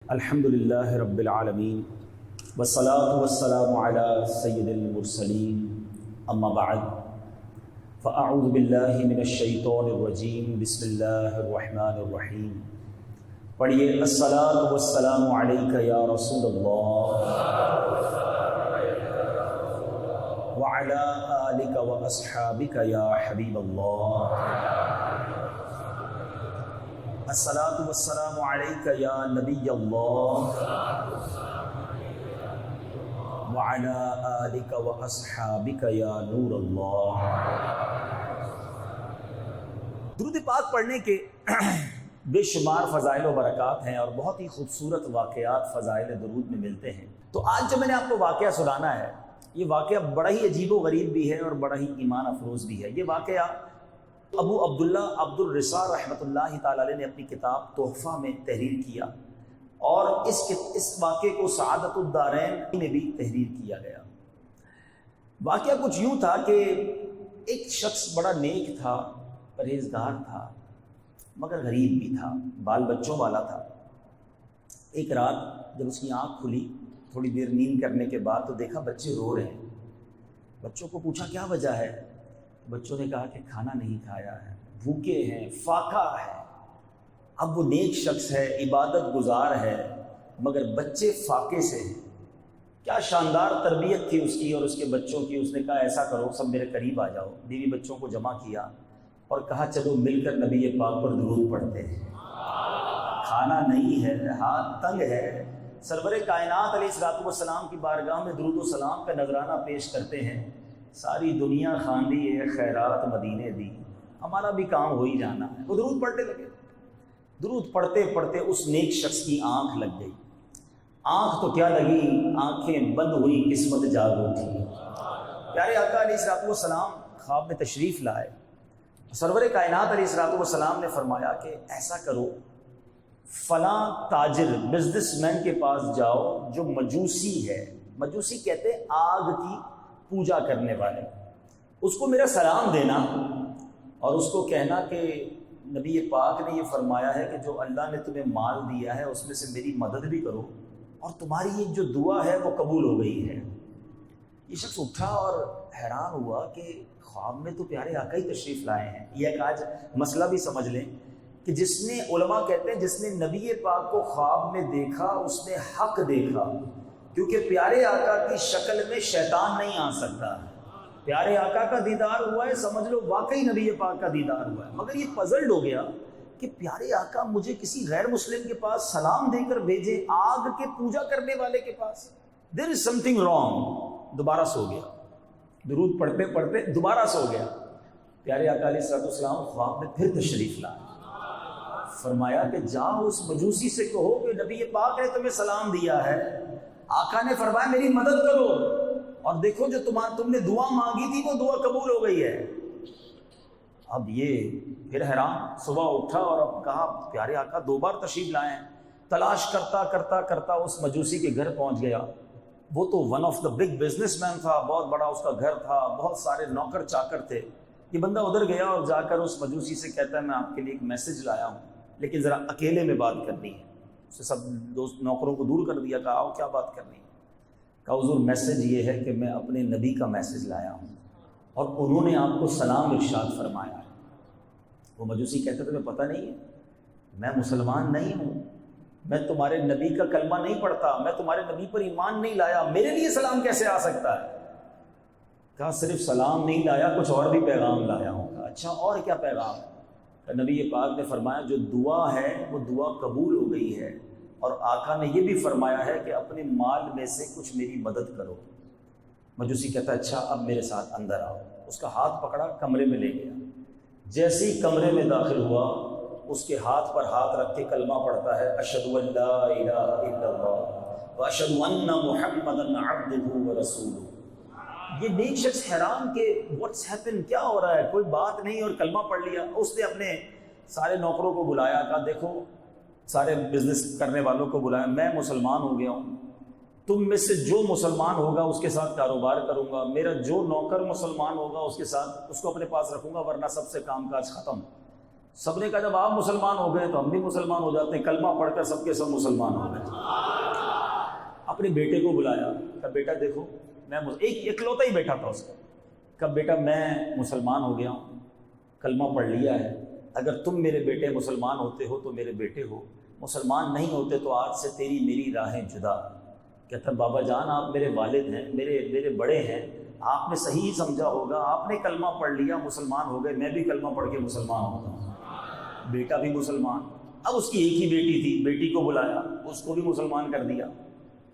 الحمدللہ رب العالمین والصلاة والسلام علی سید المرسلین اما بعد فاعوذ باللہ من الشیطان الرجیم بسم اللہ الرحمن الرحیم۔ پڑھیے الصلاۃ والسلام علیک یا رسول اللہ وعلی آلک واصحابک یا حبیب اللہ۔ الصلاۃ والسلام علیک یا نبی اللہ وعلی آلک واصحابک یا نور اللہ۔ درود پاک پڑھنے کے بے شمار فضائل و برکات ہیں اور بہت ہی خوبصورت واقعات فضائل درود میں ملتے ہیں۔ تو آج جو میں نے آپ کو واقعہ سنانا ہے، یہ واقعہ بڑا ہی عجیب و غریب بھی ہے اور بڑا ہی ایمان افروز بھی ہے۔ یہ واقعہ ابو عبداللہ عبد الرضا رحمۃ اللہ تعالی علیہ نے اپنی کتاب تحفہ میں تحریر کیا، اور اس واقعے کو سعادت الدارین میں بھی تحریر کیا گیا۔ واقعہ کچھ یوں تھا کہ ایک شخص بڑا نیک تھا، پرہیزگار تھا، مگر غریب بھی تھا، بال بچوں والا تھا۔ ایک رات جب اس کی آنکھ کھلی، تھوڑی دیر نیند کرنے کے بعد، تو دیکھا بچے رو رہے ہیں۔ بچوں کو پوچھا کیا وجہ ہے؟ بچوں نے کہا کہ کھانا نہیں کھایا ہے، بھوکے ہیں، فاقہ ہے۔ اب وہ نیک شخص ہے، عبادت گزار ہے، مگر بچے فاقے سے ہیں۔ کیا شاندار تربیت تھی اس کی اور اس کے بچوں کی۔ اس نے کہا ایسا کرو، سب میرے قریب آ جاؤ۔ بیوی بچوں کو جمع کیا اور کہا چلو مل کر نبی پاک پر درود پڑھتے ہیں۔ کھانا نہیں ہے، ہاتھ تنگ ہے، سرور کائنات علیہ الصلوۃ والسلام کی بارگاہ میں درود و سلام کا نذرانہ پیش کرتے ہیں۔ ساری دنیا خواندی ہے خیرات مدینے دی، ہمارا بھی کام ہو ہی جانا ہے۔ وہ درود پڑھتے لگے۔ درود پڑھتے پڑھتے اس نیک شخص کی آنکھ لگ گئی۔ آنکھ تو کیا لگی، آنکھیں بند ہوئی، قسمت جاگ اٹھی۔ پیارے آقا علیہ الصلوۃ والسلام خواب میں تشریف لائے۔ سرور کائنات علیہ الصلوۃ والسلام نے فرمایا کہ ایسا کرو، فلاں تاجر بزنس مین کے پاس جاؤ جو مجوسی ہے، مجوسی کہتے ہیں آگ کی پوجا کرنے والے، اس کو میرا سلام دینا اور اس کو کہنا کہ نبی پاک نے یہ فرمایا ہے کہ جو اللہ نے تمہیں مال دیا ہے اس میں سے میری مدد بھی کرو، اور تمہاری یہ جو دعا ہے وہ قبول ہو گئی ہے۔ یہ شخص اٹھا اور حیران ہوا کہ خواب میں تو پیارے آقا ہی تشریف لائے ہیں۔ یہ ایک آج مسئلہ بھی سمجھ لیں کہ جس نے، علماء کہتے ہیں جس نے نبی پاک کو خواب میں دیکھا اس نے حق دیکھا، کیونکہ پیارے آقا کی شکل میں شیطان نہیں آ سکتا۔ پیارے آقا کا دیدار ہوا ہے، سمجھ لو واقعی نبی پاک کا دیدار ہوا ہے۔ مگر یہ پزلڈ ہو گیا کہ پیارے آقا مجھے کسی غیر مسلم کے پاس سلام دے کر بھیجے، آگ کے پوجا کرنے والے کے پاس۔ دیر از سم تھنگ رانگ۔ دوبارہ سو گیا، درود پڑھتے پڑھتے دوبارہ سو گیا۔ پیارے آقا علیہ الصلوۃ والسلام خواب میں پھر تشریف لائے۔ فرمایا کہ جاؤ اس مجوسی سے کہو کہ نبی پاک نے تمہیں سلام دیا ہے، آقا نے فرمایا میری مدد کرو، اور دیکھو جو تم نے دعا مانگی تھی وہ دعا قبول ہو گئی ہے۔ اب یہ پھر حیران، صبح اٹھا اور اب کہا پیارے آقا دو بار تشریف لائے ہیں۔ تلاش کرتا کرتا کرتا اس مجوسی کے گھر پہنچ گیا۔ وہ تو one of the big business man تھا، بہت بڑا اس کا گھر تھا، بہت سارے نوکر چاکر تھے۔ یہ بندہ ادھر گیا اور جا کر اس مجوسی سے کہتا ہے میں آپ کے لیے ایک میسج لایا ہوں، لیکن ذرا اکیلے میں بات کرنی ہے۔ اسے سب دوست نوکروں کو دور کر دیا، کہا آؤ کیا بات کرنی ہے؟ کہا حضور میسج یہ ہے کہ میں اپنے نبی کا میسج لایا ہوں اور انہوں نے آپ کو سلام ارشاد فرمایا ہے۔ وہ مجوسی کہتا تمہیں پتہ نہیں ہے میں مسلمان نہیں ہوں، میں تمہارے نبی کا کلمہ نہیں پڑھتا، میں تمہارے نبی پر ایمان نہیں لایا، میرے لیے سلام کیسے آ سکتا ہے؟ کہا صرف سلام نہیں لایا، کچھ اور بھی پیغام لایا ہوں۔ کہا اچھا اور کیا پیغام ہے؟ نبی پاک نے فرمایا جو دعا ہے وہ دعا قبول ہو گئی ہے، اور آقا نے یہ بھی فرمایا ہے کہ اپنے مال میں سے کچھ میری مدد کرو۔ مجوسی کہتا اچھا اب میرے ساتھ اندر آؤ۔ اس کا ہاتھ پکڑا، کمرے میں لے گیا۔ جیسے ہی کمرے میں داخل ہوا، اس کے ہاتھ پر ہاتھ رکھ کے کلمہ پڑھتا ہے، اشہد ان لا الہ الا اللہ واشہد ان محمدا عبدہ ورسولہ۔ یہ نیک شخص حیران کہ واٹس ہیپن، کیا ہو رہا ہے، کوئی بات نہیں، اور کلمہ پڑھ لیا۔ اس نے اپنے سارے نوکروں کو بلایا، کہا دیکھو سارے بزنس کرنے والوں کو بلایا، میں مسلمان ہو گیا ہوں، تم میں سے جو مسلمان ہوگا اس کے ساتھ کاروبار کروں گا، میرا جو نوکر مسلمان ہوگا اس کے ساتھ اس کو اپنے پاس رکھوں گا، ورنہ سب سے کام کاج ختم۔ سب نے کہا جب آپ مسلمان ہو گئے تو ہم بھی مسلمان ہو جاتے ہیں، کلمہ پڑھ کر سب کے سب مسلمان ہو گئے۔ اپنے بیٹے کو بلایا، کہا بیٹا دیکھو میں ایک اکلوتا ہی بیٹا تھا اس کا، کہا بیٹا میں مسلمان ہو گیا ہوں، کلمہ پڑھ لیا ہے، اگر تم میرے بیٹے مسلمان ہوتے ہو تو میرے بیٹے ہو، مسلمان نہیں ہوتے تو آج سے تیری میری راہیں جدا۔ کہتا بابا جان آپ میرے والد ہیں، میرے بڑے ہیں، آپ نے صحیح سمجھا ہوگا، آپ نے کلمہ پڑھ لیا مسلمان ہو گئے، میں بھی کلمہ پڑھ کے مسلمان ہوتا ہوں۔ بیٹا بھی مسلمان، اب اس کی ایک ہی بیٹی تھی، بیٹی کو بلایا، اس کو بھی مسلمان کر دیا۔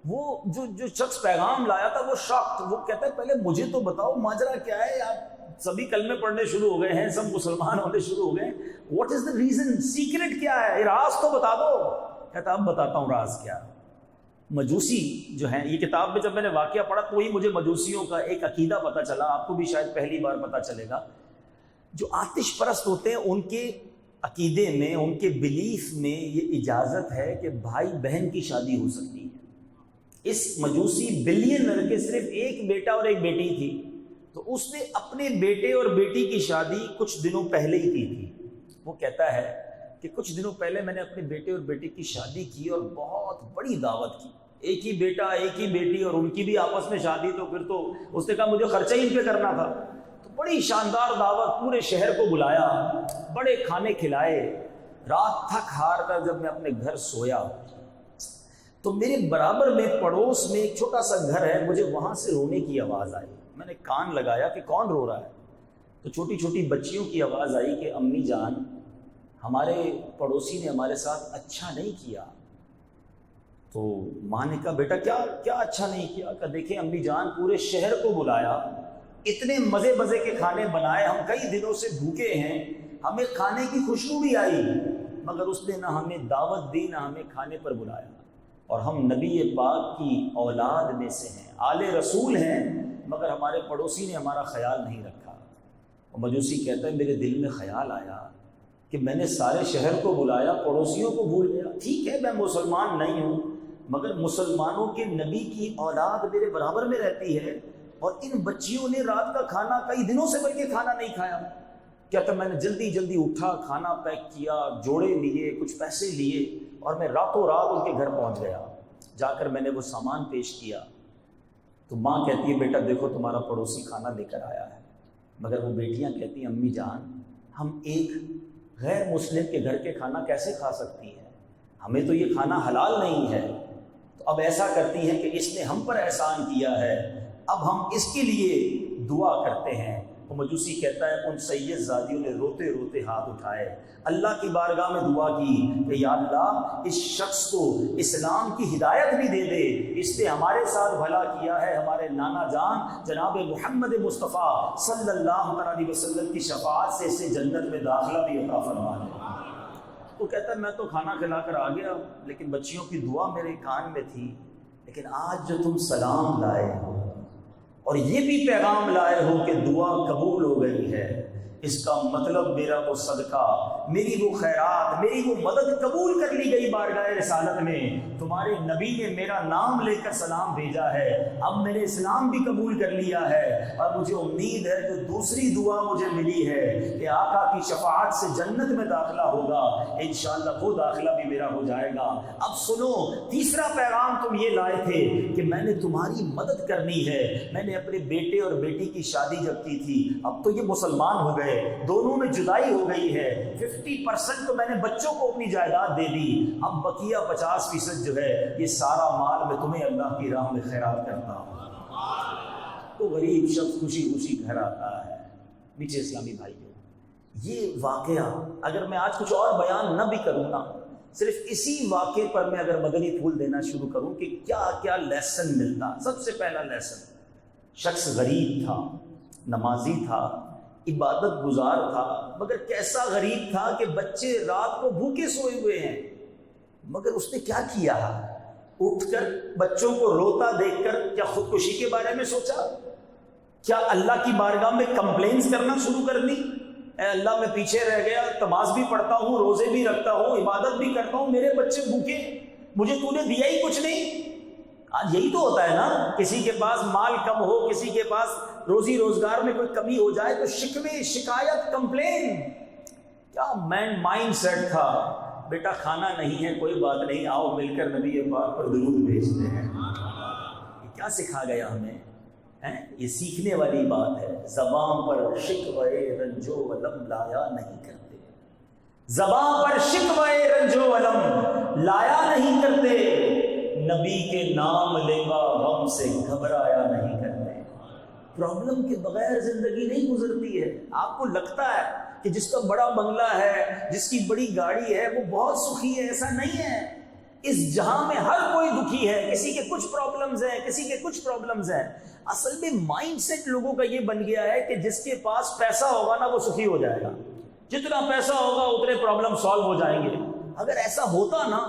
وہ جو شخص پیغام لایا تھا وہ شاکت، وہ کہتا ہے پہلے مجھے تو بتاؤ ماجرا کیا ہے، آپ سبھی کلمے پڑھنے شروع ہو گئے ہیں، سب مسلمان ہونے شروع ہو گئے، what is the reason, secret کیا ہے، راز تو بتا دو۔ کہتا اب بتاتا ہوں راز کیا۔ مجوسی جو ہیں، یہ کتاب میں جب میں نے واقعہ پڑھا تو وہی مجھے مجوسیوں کا ایک عقیدہ پتہ چلا، آپ کو بھی شاید پہلی بار پتہ چلے گا۔ جو آتش پرست ہوتے ہیں ان کے عقیدے میں، ان کے بلیف میں یہ اجازت ہے کہ بھائی بہن کی شادی ہو سکتی ہے۔ اس مجوسی بلینر کے صرف ایک بیٹا اور ایک بیٹی تھی، تو اس نے اپنے بیٹے اور بیٹی کی شادی کچھ دنوں پہلے ہی کی تھی۔ وہ کہتا ہے کہ کچھ دنوں پہلے میں نے اپنے بیٹے اور بیٹی کی شادی کی اور بہت بڑی دعوت کی، ایک ہی بیٹا ایک ہی بیٹی اور ان کی بھی آپس میں شادی، تو پھر تو اس نے کہا مجھے خرچہ ہی ان پہ کرنا تھا، تو بڑی شاندار دعوت، پورے شہر کو بلایا، بڑے کھانے کھلائے۔ رات تھک ہار کر جب میں اپنے گھر سویا تو میرے برابر میں پڑوس میں ایک چھوٹا سا گھر ہے، مجھے وہاں سے رونے کی آواز آئی۔ میں نے کان لگایا کہ کون رو رہا ہے، تو چھوٹی چھوٹی بچیوں کی آواز آئی کہ امی جان ہمارے پڑوسی نے ہمارے ساتھ اچھا نہیں کیا۔ تو ماں نے کہا بیٹا کیا اچھا نہیں کیا؟ کہ دیکھیں امی جان پورے شہر کو بلایا، اتنے مزے مزے کے کھانے بنائے، ہم کئی دنوں سے بھوکے ہیں، ہمیں کھانے کی خوشبو بھی آئی، مگر اس نے نہ ہمیں دعوت دی نہ ہمیں کھانے پر بلایا، اور ہم نبی پاک کی اولاد میں سے ہیں، آل رسول ہیں، مگر ہمارے پڑوسی نے ہمارا خیال نہیں رکھا۔ اور مجوسی کہتا ہے میرے دل میں خیال آیا کہ میں نے سارے شہر کو بلایا، پڑوسیوں کو بھول گیا۔ ٹھیک ہے میں مسلمان نہیں ہوں، مگر مسلمانوں کے نبی کی اولاد میرے برابر میں رہتی ہے، اور ان بچیوں نے رات کا کھانا کئی دنوں سے بلکہ کھانا نہیں کھایا۔ کہتا میں نے جلدی اٹھا، کھانا پیک کیا، جوڑے لیے، کچھ پیسے لیے، اور میں راتوں رات ان کے گھر پہنچ گیا۔ جا کر میں نے وہ سامان پیش کیا تو ماں کہتی ہے بیٹا دیکھو تمہارا پڑوسی کھانا لے کر آیا ہے، مگر وہ بیٹیاں کہتی ہیں امی جان ہم ایک غیر مسلم کے گھر کے کھانا کیسے کھا سکتی ہیں، ہمیں تو یہ کھانا حلال نہیں ہے۔ تو اب ایسا کرتی ہیں کہ اس نے ہم پر احسان کیا ہے، اب ہم اس کے لیے دعا کرتے ہیں۔ وہ مجوسی کہتا ہے ان سید زادیوں نے روتے روتے ہاتھ اٹھائے، اللہ کی بارگاہ میں دعا کی کہ یا اللہ اس شخص کو اسلام کی ہدایت بھی دے دے، اس نے ہمارے ساتھ بھلا کیا ہے، ہمارے نانا جان جناب محمد مصطفیٰ صلی اللہ علیہ وسلم کی شفاعت سے اسے جنت میں داخلہ بھی عطا فرما دے۔ وہ کہتا ہے میں تو کھانا کھلا کر آ گیا، لیکن بچیوں کی دعا میرے کان میں تھی، لیکن آج جو تم سلام لائے ہو اور یہ بھی پیغام لائے ہو کہ دعا قبول ہو گئی ہے، اس کا مطلب میرا وہ صدقہ، میری وہ خیرات، میری وہ مدد قبول کر لی گئی بارگاہ رسالت میں، تمہارے نبی نے میرا نام لے کر سلام بھیجا ہے، اب میں نے اسلام بھی قبول کر لیا ہے، اور مجھے امید ہے جو دوسری دعا مجھے ملی ہے کہ آقا کی شفاعت سے جنت میں داخلہ ہوگا، انشاءاللہ وہ داخلہ بھی میرا ہو جائے گا۔ اب سنو تیسرا پیغام تم یہ لائے تھے کہ میں نے تمہاری مدد کرنی ہے، میں نے اپنے بیٹے اور بیٹی کی شادی جب کی تھی، اب تو یہ مسلمان ہو گئے، دونوں میں جدائی ہو گئی ہے، 50% تو میں نے بچوں کو اپنی جائیداد دے دی، اب بقیہ 50% جو ہے یہ سارا مال میں تمہیں اللہ کی راہ میں خیرات کرتا ہوں۔ تو غریب شخص خوشی خوشی گھر آتا ہے۔ نیچے اسلامی بھائیوں، یہ واقعہ اگر میں آج کچھ اور بیان نہ بھی کروں نا، صرف اسی واقعے پر میں اگر مدنی پھول دینا شروع کروں کہ کیا کیا لیسن ملتا۔ سب سے پہلا لیسن، شخص غریب تھا، نمازی تھا، عبادت گزار تھا، مگر کیسا غریب تھا کہ بچے رات کو بھوکے سوئے ہوئے ہیں، مگر اس نے کیا کیا، اٹھ کر بچوں کو روتا دیکھ کر کیا خودکشی کے بارے میں سوچا؟ کیا اللہ کی بارگاہ میں کمپلینز کرنا شروع کر دی؟ اے اللہ میں پیچھے رہ گیا، نماز بھی پڑھتا ہوں، روزے بھی رکھتا ہوں، عبادت بھی کرتا ہوں، میرے بچے بھوکے، مجھے تو نے دیا ہی کچھ نہیں۔ آج یہی تو ہوتا ہے نا، کسی کے پاس مال کم ہو، کسی کے پاس روزی روزگار میں کوئی کمی ہو جائے تو شکوے، شکایت، کمپلین۔ کیا مائنڈ سیٹ تھا، بیٹا کھانا نہیں ہے کوئی بات نہیں، آؤ مل کر نبی پاک پر درود بھیجتے ہیں۔ یہ کیا سکھا گیا ہمیں؟ یہ سیکھنے والی بات ہے۔ زبان پر شکوے رنج و الم لایا نہیں کرتے، زبان پر شکوے رنج و الم لایا نہیں کرتے، نبی کے نام لیوا غم سے گھبرایا نہیں کرتے۔ پرابلم کے بغیر زندگی نہیں گزرتی ہے۔ آپ کو لگتا ہے کہ جس کا بڑا بنگلہ ہے، جس کی بڑی گاڑی ہے، وہ بہت سخی ہے، ایسا نہیں ہے۔ اس جہاں میں ہر کوئی دکھی ہے، کسی کے کچھ پرابلمز ہیں، کسی کے کچھ پرابلمز ہیں۔ اصل میں مائنڈ سیٹ لوگوں کا یہ بن گیا ہے کہ جس کے پاس پیسہ ہوگا نا وہ سخی ہو جائے گا، جتنا پیسہ ہوگا اتنے پرابلم سالو ہو جائیں گے۔ اگر ایسا ہوتا نا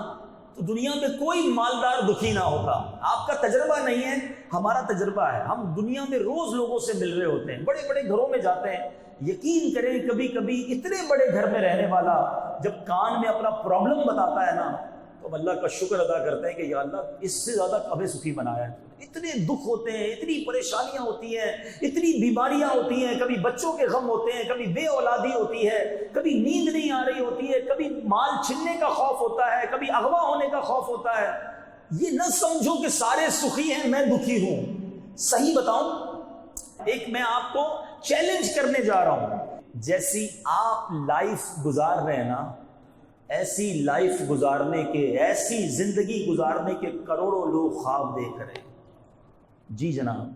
تو دنیا میں کوئی مالدار دکھی نہ ہوتا۔ آپ کا تجربہ نہیں ہے، ہمارا تجربہ ہے۔ ہم دنیا میں روز لوگوں سے مل رہے ہوتے ہیں، بڑے بڑے گھروں میں جاتے ہیں۔ یقین کریں کبھی کبھی اتنے بڑے گھر میں رہنے والا جب کان میں اپنا پرابلم بتاتا ہے نا تو ہم اللہ کا شکر ادا کرتے ہیں کہ یا اللہ اس سے زیادہ ہمیں سکھی بنایا ہے۔ اتنے دکھ ہوتے ہیں، اتنی پریشانیاں ہوتی ہیں، اتنی بیماریاں ہوتی ہیں، کبھی بچوں کے غم ہوتے ہیں، کبھی بے اولادی ہوتی ہے، کبھی نیند نہیں آ رہی ہوتی ہے، کبھی مال چھننے کا خوف ہوتا ہے، کبھی اغوا ہونے کا خوف ہوتا ہے۔ یہ نہ سمجھو کہ سارے سخی ہیں میں دکھی ہوں۔ صحیح بتاؤں، ایک میں آپ کو چیلنج کرنے جا رہا ہوں، جیسی آپ لائف گزار رہے ہیں نا، ایسی لائف گزارنے کے، ایسی زندگی گزارنے کے کروڑوں لوگ خواب دیکھ رہے ہیں۔ جی جناب،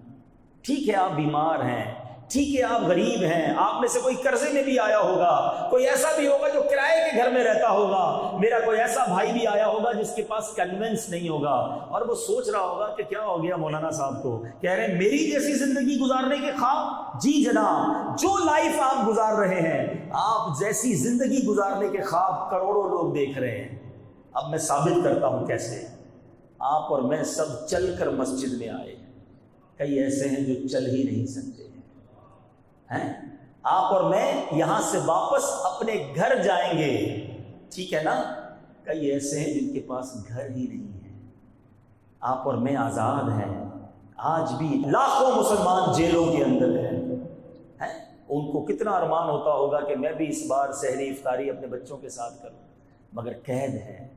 ٹھیک ہے آپ بیمار ہیں، ٹھیک ہے آپ غریب ہیں، آپ میں سے کوئی قرضے میں بھی آیا ہوگا، کوئی ایسا بھی ہوگا جو کرائے کے گھر میں رہتا ہوگا، میرا کوئی ایسا بھائی بھی آیا ہوگا جس کے پاس کنوینس نہیں ہوگا، اور وہ سوچ رہا ہوگا کہ کیا ہو گیا مولانا صاحب کو، کہہ رہے ہیں میری جیسی زندگی گزارنے کے خواب۔ جی جناب، جو لائف آپ گزار رہے ہیں، آپ جیسی زندگی گزارنے کے خواب کروڑوں لوگ دیکھ رہے ہیں۔ اب میں ثابت کرتا ہوں کیسے۔ آپ اور میں سب چل کر مسجد میں آئے، کئی ایسے ہیں جو چل ہی نہیں سکتے ہیں۔ آپ اور میں یہاں سے واپس اپنے گھر جائیں گے، ٹھیک ہے نا، کئی ایسے ہیں جن کے پاس گھر ہی نہیں ہے۔ آپ اور میں آزاد ہیں، آج بھی لاکھوں مسلمان جیلوں کے اندر ہیں۔ ان کو کتنا ارمان ہوتا ہوگا کہ میں بھی اس بار سحری افطاری اپنے بچوں کے ساتھ کروں، مگر قید ہے۔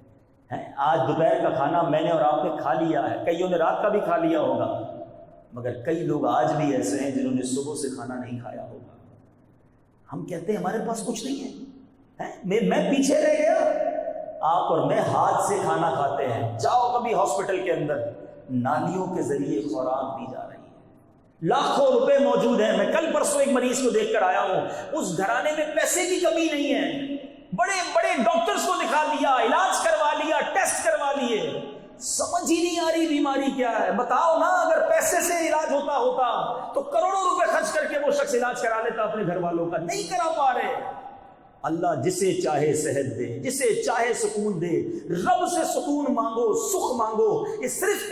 آج دوپہر کا کھانا میں نے اور آپ نے کھا لیا ہے، کئیوں نے رات کا بھی کھا لیا ہوگا، مگر کئی لوگ آج بھی ایسے ہیں جنہوں نے صبح سے کھانا نہیں کھایا ہوگا۔ ہم کہتے ہیں ہمارے پاس کچھ نہیں ہے، میں پیچھے رہ گیا۔ آپ اور میں ہاتھ سے کھانا کھاتے ہیں۔ جاؤ کبھی ہاسپٹل کے اندر، نالیوں کے ذریعے خوراک دی جا رہی ہے، لاکھوں روپے موجود ہیں۔ میں کل پرسوں ایک مریض کو دیکھ کر آیا ہوں، اس گھرانے میں پیسے کی کمی نہیں ہے، بڑے بڑے ڈاکٹرز کو دکھا لیا، علاج کروا لیا، ٹیسٹ کروا لیے، سمجھ ہی نہیں آ رہی بیماری کیا ہے۔ بتاؤ نا، اگر پیسے سے علاج ہوتا تو کروڑوں روپے خرچ کر کے وہ شخص علاج کرا لیتا اپنے گھر والوں کا، نہیں کرا پا رہے۔ اللہ جسے چاہے صحت دے، جسے چاہے سکون دے۔ رب سے سکون مانگو، سکھ مانگو۔ یہ صرف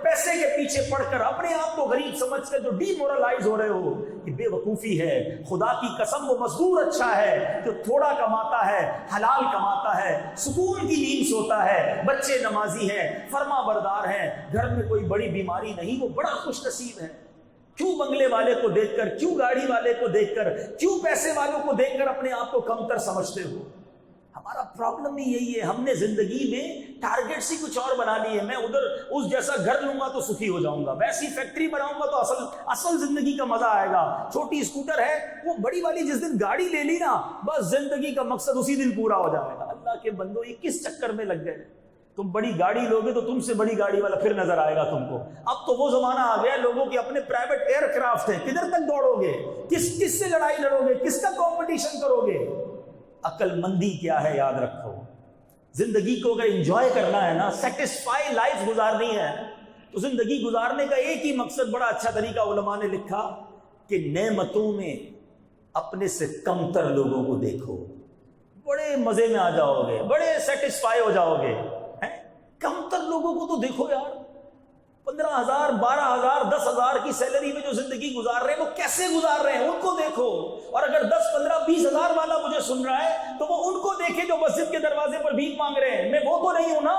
پیسے کے پیچھے پڑ کر اپنے آپ کو غریب سمجھ کر جو ڈی مورلائز ہو رہے ہو، یہ بے وقوفی ہے۔ خدا کی قسم، وہ مزدور اچھا ہے جو تھوڑا کماتا ہے، حلال کماتا ہے، سکون کی نیند سوتا ہے، بچے نمازی ہیں، فرما بردار ہیں، گھر میں کوئی بڑی بیماری نہیں، وہ بڑا خوش نصیب ہے۔ کیوں بنگلے والے کو دیکھ کر، کیوں گاڑی والے کو دیکھ کر، کیوں پیسے والوں کو دیکھ کر اپنے آپ کو کمتر سمجھتے ہو؟ ہمارا پرابلم ہی یہی ہے، ہم نے زندگی میں ٹارگیٹس ہی کچھ اور بنا لیے۔ میں ادھر اس جیسا گھر لوں گا تو سکھی ہو جاؤں گا، ویسی فیکٹری بناؤں گا تو اصل زندگی کا مزہ آئے گا۔ چھوٹی اسکوٹر ہے، وہ بڑی والی جس دن گاڑی لے لی نا، بس زندگی کا مقصد اسی دن پورا ہو جائے گا۔ اللہ کے بندو، یہ کس چکر میں لگ گئے؟ تم بڑی گاڑی لوگے تو تم سے بڑی گاڑی والا پھر نظر آئے گا تم کو۔ اب تو وہ زمانہ آ گیا لوگوں کے اپنے پرائیویٹ ایئر کرافٹ ہے، کدھر تک دوڑو گے؟ کس سے لڑائی لڑو گے؟ کس کا کمپٹیشن کرو گے؟ عقل مندی کیا ہے یاد رکھو۔ زندگی کو اگر انجوائے کرنا ہے نا، سیٹسفائی لائف گزارنی ہے، تو زندگی گزارنے کا ایک ہی مقصد، بڑا اچھا طریقہ علماء نے لکھا کہ نعمتوں میں اپنے سے کمتر لوگوں کو دیکھو، بڑے مزے میں آ جاؤ گے، بڑے سیٹسفائی ہو جاؤ گے۔ کمتر لوگوں کو تو دیکھو یار، 15,000 12,000 10,000 کی سیلری میں جو زندگی گزار رہے ہیں، وہ کیسے گزار رہے ہیں ان کو دیکھو۔ اور اگر 10 15 20 ہزار والا مجھے سن رہا ہے تو وہ ان کو دیکھے جو مسجد کے دروازے پر بھیک مانگ رہے ہیں، میں وہ تو نہیں ہوں نا۔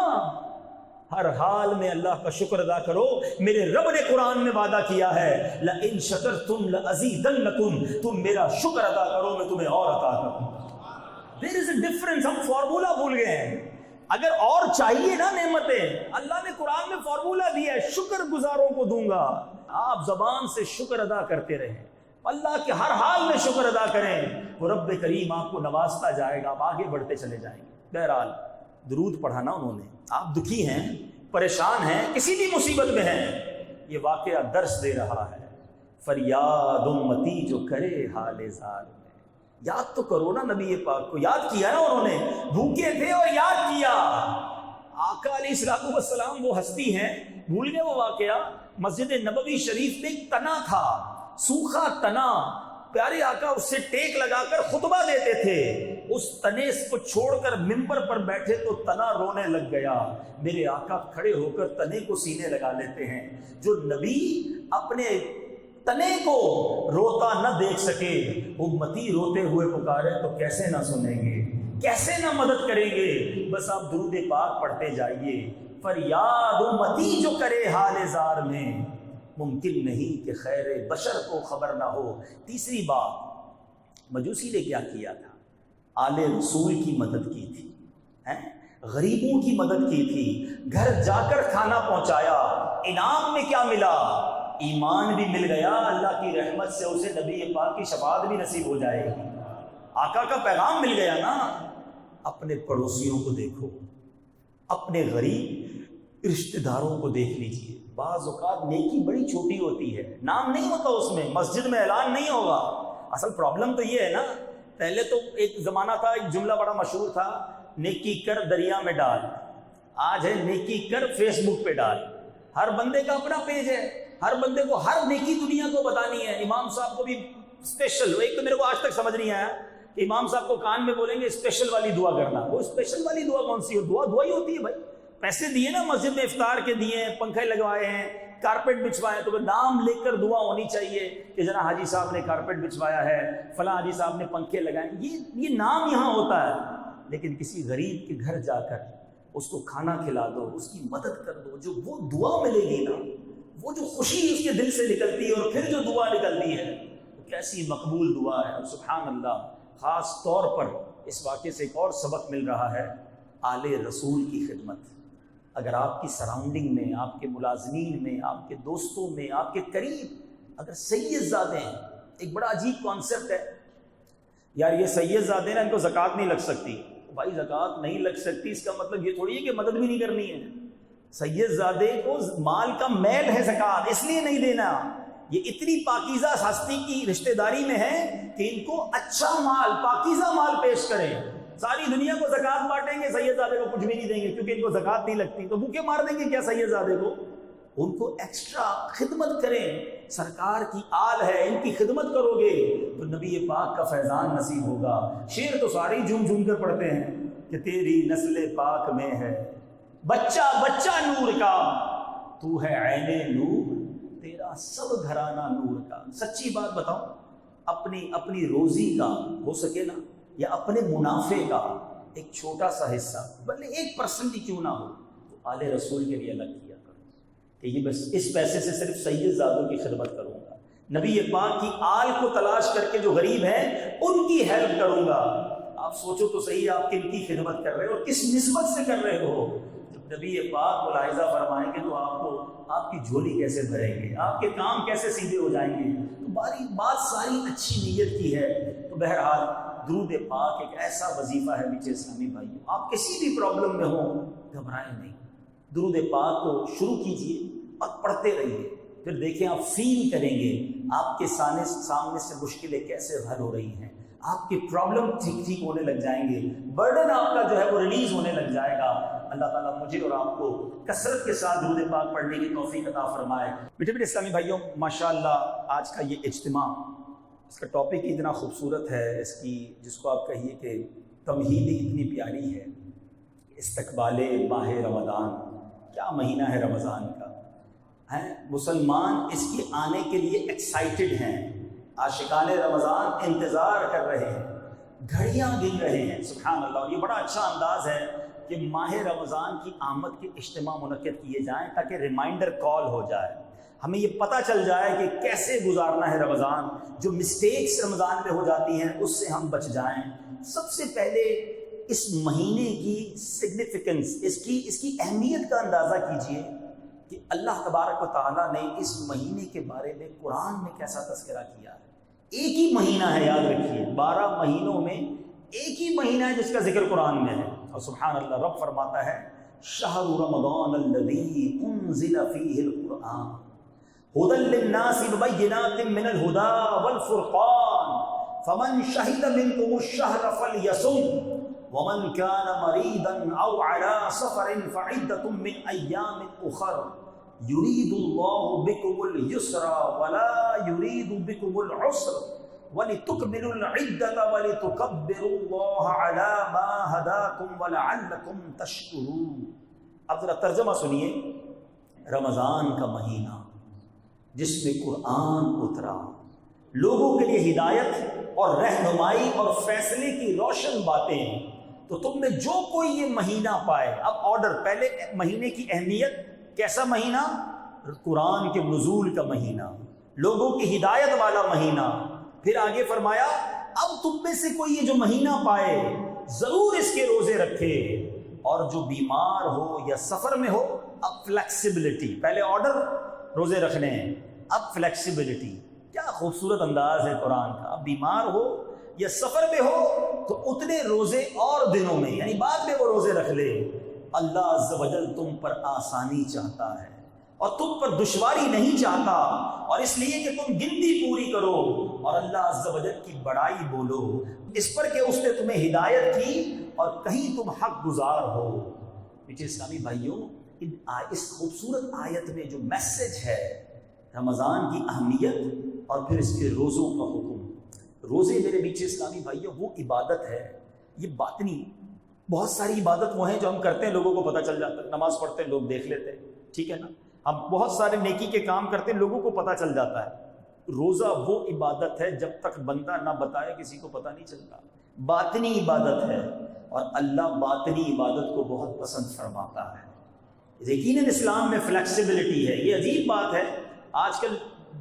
ہر حال میں اللہ کا شکر ادا کرو، میرے رب نے قرآن میں وعدہ کیا ہے، لَإِن شَكَرْتُمْ لَأَزِيدَنَّكُمْ، تم میرا شکر ادا کرو میں تمہیں اور عطا کروں۔ دیر از اے ڈفرنس. ہم فارمولا بھول گئے ہیں. اگر اور چاہیے نا نعمتیں، اللہ نے قرآن میں فارمولا دیا ہے، شکر گزاروں کو دوں گا. آپ زبان سے شکر ادا کرتے رہیں، اللہ کے ہر حال میں شکر ادا کریں، وہ رب کریم آپ کو نوازتا جائے گا، آپ آگے بڑھتے چلے جائیں گے. بہرحال درود پڑھانا انہوں نے. آپ دکھی ہیں، پریشان ہیں، کسی بھی مصیبت میں ہیں، یہ واقعہ درس دے رہا ہے. فریاد امتی جو کرے حال زار میں. یاد تو کرو نا نبی پاک کو. یاد کیا نا انہوں نے، بھوکے تھے اور یاد کیا. آقا علیہ الصلوۃ والسلام وہ ہستی ہیں، بھول گئے وہ واقعہ. مسجد نبوی شریف میں ایک تنا تھا، سوکھا تنا. پیارے آقا اس سے ٹیک لگا کر خطبہ دیتے تھے. اس تنے کو چھوڑ کر ممبر پر بیٹھے تو تنا رونے لگ گیا. میرے آقا کھڑے ہو کر تنے کو سینے لگا لیتے ہیں. جو نبی اپنے تنے کو روتا نہ دیکھ سکے، امتی روتے ہوئے پکارے تو کیسے نہ سنیں گے، کیسے نہ مدد کریں گے. بس آپ درود پاک پڑھتے جائیے. فریاد امتی جو کرے حال زار میں، ممکن نہیں کہ خیر بشر کو خبر نہ ہو. تیسری بات، مجوسی نے کیا کیا تھا؟ آل رسول کی مدد کی تھی، غریبوں کی مدد کی تھی، گھر جا کر کھانا پہنچایا. انعام میں کیا ملا؟ ایمان بھی مل گیا، اللہ کی رحمت سے اسے نبی پاک کی شفاعت بھی نصیب ہو جائے گی. آقا کا پیغام مل گیا نا. اپنے پڑوسیوں کو دیکھو، اپنے غریب رشتہ داروں کو دیکھ لیجئے. بعض اوقات نیکی بڑی چھوٹی ہوتی ہے، نام نہیں ہوتا اس میں، مسجد میں اعلان نہیں ہوگا. اصل پرابلم تو یہ ہے نا، پہلے تو ایک زمانہ تھا، ایک جملہ بڑا مشہور تھا، نیکی کر دریا میں ڈال. آج ہے نیکی کر فیس بک پہ ڈال. ہر بندے کا اپنا پیج ہے، ہر بندے کو ہر نیکی دنیا کو بتانی ہے. امام صاحب کو بھی اسپیشل، ایک تو میرے کو آج تک سمجھ نہیں آیا کہ امام صاحب کو کان میں بولیں گے اسپیشل والی دعا کرنا. وہ اسپیشل والی دعا کون سی ہو؟ دعا ہی ہوتی ہے بھائی. پیسے دیے نا مسجد میں، افطار کے دیے، پنکھے لگوائے ہیں، کارپیٹ بچھوائے، تو نام لے کر دعا ہونی چاہیے کہ جناب حاجی صاحب نے کارپیٹ بچھوایا ہے، فلاں حاجی صاحب نے پنکھے لگائے. یہ نام یہاں ہوتا ہے. لیکن کسی غریب کے گھر جا کر اس کو کھانا کھلا دو، اس کی مدد کر دو، جو وہ دعا ملے گی نا، وہ جو خوشی اس کے دل سے نکلتی ہے اور پھر جو دعا نکلتی ہے، وہ کیسی مقبول دعا ہے. سبحان اللہ. خاص طور پر اس واقعے سے ایک اور سبق مل رہا ہے، آل رسول کی خدمت. اگر آپ کی سراؤنڈنگ میں، آپ کے ملازمین میں، آپ کے دوستوں میں، آپ کے قریب اگر سید زادے ہیں، ایک بڑا عجیب کانسیپٹ ہے یار، یہ سید زادے نا، ان کو زکوٰۃ نہیں لگ سکتی. بھائی زکوٰۃ نہیں لگ سکتی اس کا مطلب یہ تھوڑی ہے کہ مدد بھی نہیں کرنی ہے. سید زادے کو مال کا میل ہے زکوٰۃ، اس لیے نہیں دینا. یہ اتنی پاکیزہ ہستی کی رشتہ داری میں ہے کہ ان کو اچھا مال، پاکیزہ مال پیش کریں. ساری دنیا کو زکوٰۃ بانٹیں گے، سید زادے کو کچھ بھی نہیں دیں گے کیونکہ ان کو زکوٰۃ نہیں لگتی. تو بھوکے مار دیں گے کیا سید زادے کو؟ ان کو ایکسٹرا خدمت کریں. سرکار کی آل ہے، ان کی خدمت کرو گے تو نبی پاک کا فیضان نصیب ہوگا. شعر تو سارے ہی جھوم جھوم کر پڑھتے ہیں کہ تیری نسل پاک میں ہے بچہ بچہ نور کا، تو ہے عین نور، تیرا سب گھرانہ نور کا. سچی بات بتاؤں، اپنی روزی کا ہو سکے نا، یا اپنے منافع کا ایک چھوٹا سا حصہ، بلکہ 1% ہی کیوں نہ ہو، تو آل رسول کے لیے الگ کیا کرو کہ یہ بس اس پیسے سے صرف سید زادوں کی خدمت کروں گا، نبی پاک کی آل کو تلاش کر کے جو غریب ہیں ان کی ہیلپ کروں گا. آپ سوچو تو صحیح، آپ کن کی خدمت کر رہے ہو اور کس نسبت سے کر رہے ہو. جب نبی پاک ملاحظہ فرمائیں گے تو آپ کی جھولی کیسے بھریں گے، آپ کے کام کیسے سیدھے ہو جائیں گے. تو بات ساری اچھی نیت کی ہے. تو بہرحال درود پاک ایک ایسا وظیفہ ہے میٹھے اسلامی بھائیوں، آپ کسی بھی پرابلم میں ہوں گھبرائیں نہیں، درود پاک کو شروع کیجئے اور پڑھتے رہیے. پھر دیکھیں آپ فیل کریں گے آپ کے سامنے سے مشکلیں کیسے حل ہو رہی ہیں، آپ کے پرابلم ٹھیک ہونے لگ جائیں گے، برڈن آپ کا جو ہے وہ ریلیز ہونے لگ جائے گا. اللہ تعالیٰ مجھے اور آپ کو کثرت کے ساتھ درود پاک پڑھنے کی توفیق عطا فرمائے. میٹھے اسلامی بھائیوں، ماشاءاللہ آج کا یہ اجتماع، اس کا ٹاپک اتنا خوبصورت ہے، اس کی جس کو آپ کہیے کہ تمہید اتنی پیاری ہے. استقبال ماہ رمضان، کیا مہینہ ہے رمضان کا، مسلمان اس کے آنے کے لیے ایکسائٹڈ ہیں، عاشقان رمضان انتظار کر رہے ہیں، گھڑیاں گن رہے ہیں. سبحان اللہ. اور یہ بڑا اچھا انداز ہے کہ ماہ رمضان کی آمد کے اجتماع منعقد کیے جائیں تاکہ ریمائنڈر کال ہو جائے، ہمیں یہ پتہ چل جائے کہ کیسے گزارنا ہے رمضان، جو مسٹیکس رمضان میں ہو جاتی ہیں اس سے ہم بچ جائیں. سب سے پہلے اس مہینے کی سگنیفیکنس، اس کی اہمیت کا اندازہ کیجئے کہ اللہ تبارک و تعالیٰ نے اس مہینے کے بارے میں قرآن میں کیسا تذکرہ کیا ہے۔ ایک ہی مہینہ ہے، یاد رکھیے، 12 مہینوں میں ایک ہی مہینہ ہے جس کا ذکر قرآن میں ہے۔ اور سبحان اللہ، رب فرماتا ہے شہر رمضان الذی انزل فیہ القرآن ھدی للناس ببینات من الھدی والفرقان فمن شہد منکم الشہر فلیصم ومن كان مريضا او على سفر فعدة من ايام اخر يريد الله بكم اليسر ولا يريد بكم العسر ولتكملوا العدة ولتكبروا الله على ما هداكم ولعلكم تشكرون۔ اب ذرا ترجمہ سنیے، رمضان کا مہینہ جس میں قرآن اترا، لوگوں کے لیے ہدایت اور رہنمائی اور فیصلے کی روشن باتیں، تو تم میں جو کوئی یہ مہینہ پائے۔ اب آرڈر، پہلے مہینے کی اہمیت، کیسا مہینہ؟ قرآن کے نزول کا مہینہ، لوگوں کی ہدایت والا مہینہ۔ پھر آگے فرمایا اب تم میں سے کوئی یہ جو مہینہ پائے ضرور اس کے روزے رکھے، اور جو بیمار ہو یا سفر میں ہو، اب فلیکسیبلٹی، پہلے آرڈر روزے رکھنے ہیں، اب فلیکسیبلٹی۔ کیا خوبصورت انداز ہے قرآن کا، اب بیمار ہو یا سفر میں ہو تو اتنے روزے اور دنوں میں، یعنی بعد میں وہ روزے رکھ لے۔ اللہ عز و جل تم پر آسانی چاہتا ہے اور تم پر دشواری نہیں چاہتا، اور اس لیے کہ تم گنتی پوری کرو اور اللہ عز و جل کی بڑائی بولو، اس پر کہ اس نے تمہیں ہدایت کی اور کہیں تم حق گزار ہو۔ میٹھے اسلامی بھائیوں، اس خوبصورت آیت میں جو میسج ہے رمضان کی اہمیت اور پھر اس کے روزوں کا حکم۔ روزے میرے میٹھے اسلامی بھائیوں وہ عبادت ہے، یہ باطنی، بہت ساری عبادت وہ ہیں جو ہم کرتے ہیں لوگوں کو پتہ چل جاتا ہے، نماز پڑھتے ہیں لوگ دیکھ لیتے ہیں، ٹھیک ہے نا، ہم بہت سارے نیکی کے کام کرتے ہیں لوگوں کو پتہ چل جاتا ہے۔ روزہ وہ عبادت ہے جب تک بندہ نہ بتائے کسی کو پتہ نہیں چلتا، باطنی عبادت ہے، اور اللہ باطنی عبادت کو بہت پسند فرماتا ہے۔ یقیناً اسلام میں فلیکسیبلٹی ہے، یہ عجیب بات ہے، آج کل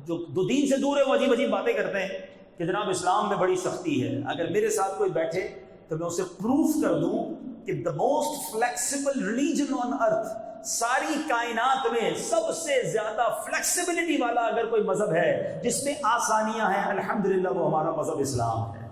جو دو دین سے دور ہے وہ عجیب عجیب باتیں کرتے ہیں کہ جناب اسلام میں بڑی سختی ہے۔ اگر میرے ساتھ کوئی بیٹھے تو میں اسے پروف کر دوں کہ the most flexible religion on earth، ساری کائنات میں سب سے زیادہ فلیکسیبلٹی والا اگر کوئی مذہب ہے جس میں آسانیاں ہیں، الحمدللہ وہ ہمارا مذہب اسلام ہے۔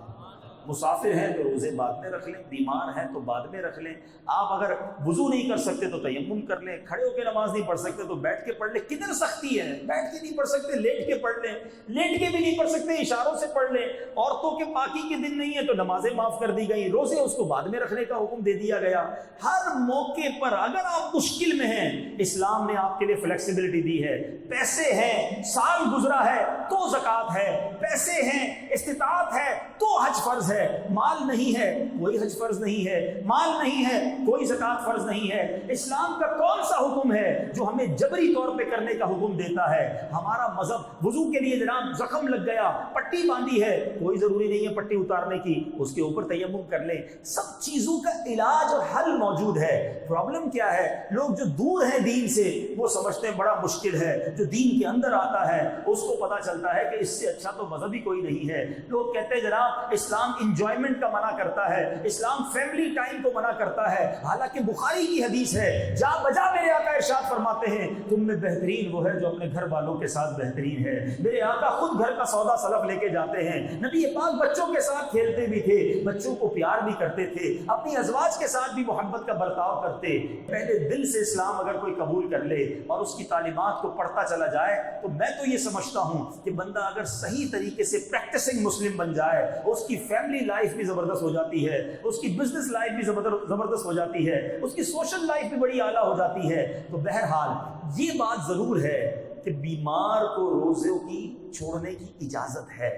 مسافر ہیں تو روزے بعد میں رکھ لیں، بیمار ہیں تو بعد میں رکھ لیں، آپ اگر وضو نہیں کر سکتے تو تیمم کر لیں، کھڑے ہو کے نماز نہیں پڑھ سکتے تو بیٹھ کے پڑھ لیں۔ کتنی سختی ہے، بیٹھ کے نہیں پڑھ سکتے لیٹ کے پڑھ لیں، لیٹ کے بھی نہیں پڑھ سکتے اشاروں سے پڑھ لیں۔ عورتوں کے پاکی کے دن نہیں ہے تو نمازیں معاف کر دی گئی، روزے اس کو بعد میں رکھنے کا حکم دے دیا گیا۔ ہر موقع پر اگر آپ مشکل میں ہیں، اسلام نے آپ کے لیے فلیکسیبلٹی دی ہے۔ پیسے ہیں، سال گزرا ہے تو زکوٰۃ ہے، پیسے ہیں، استطاعت ہے تو حج فرض ہے، مال نہیں ہے کوئی حج فرض نہیں ہے، مال نہیں ہے کوئی زکوٰۃ فرض نہیں ہے۔ اسلام کا کون سا حکم ہے جو ہمیں جبری طور پہ کرنے کا حکم دیتا ہے؟ ہمارا مذہب وضو کے لیے جناب زخم لگ گیا، پٹی باندھی ہے، کوئی ضروری نہیں ہے پٹی اتارنے کی، اس کے اوپر تیمم کر لیں۔ سب چیزوں کا علاج اور حل موجود ہے۔ پرابلم کیا ہے؟ لوگ جو دور ہیں دین سے وہ سمجھتے ہیں بڑا مشکل ہے، جو دین کے اندر آتا ہے اس کو پتا چلتا ہے کہ اس سے اچھا تو مذہب ہی کوئی نہیں ہے۔ لوگ کہتے ہیں جناب اسلام انجوائمنٹ کا منع کرتا ہے، اسلام فیملی ٹائم کو منع کرتا ہے، حالانکہ بخاری کی حدیث ہے، جا بجا میرے آقا ارشاد فرماتے ہیں تم میں بہترین وہ ہے جو اپنے گھر والوں کے ساتھ بہترین ہے۔ میرے آقا خود گھر کا سودا سلف لے کے جاتے ہیں، نبی پاک بچوں کے ساتھ کھیلتے بھی تھے، بچوں کو پیار بھی کرتے تھے، اپنی ازواج کے ساتھ بھی محبت کا برتاؤ کرتے۔ پہلے دل سے اسلام اگر کوئی قبول کر لے اور اس کی تعلیمات کو پڑھتا چلا جائے تو میں تو یہ سمجھتا ہوں کہ بندہ اگر صحیح طریقے سے پریکٹسنگ مسلم بن جائے، اس کی فیملی لائف بھی زبردست ہو جاتی ہے، اس کی بزنس لائف بھی زبردست ہو جاتی ہے، اس کی سوشل لائف بھی بڑی اعلیٰ ہو جاتی ہے۔ تو بہرحال یہ بات ضرور ہے کہ بیمار کو روزوں کی چھوڑنے کی اجازت ہے،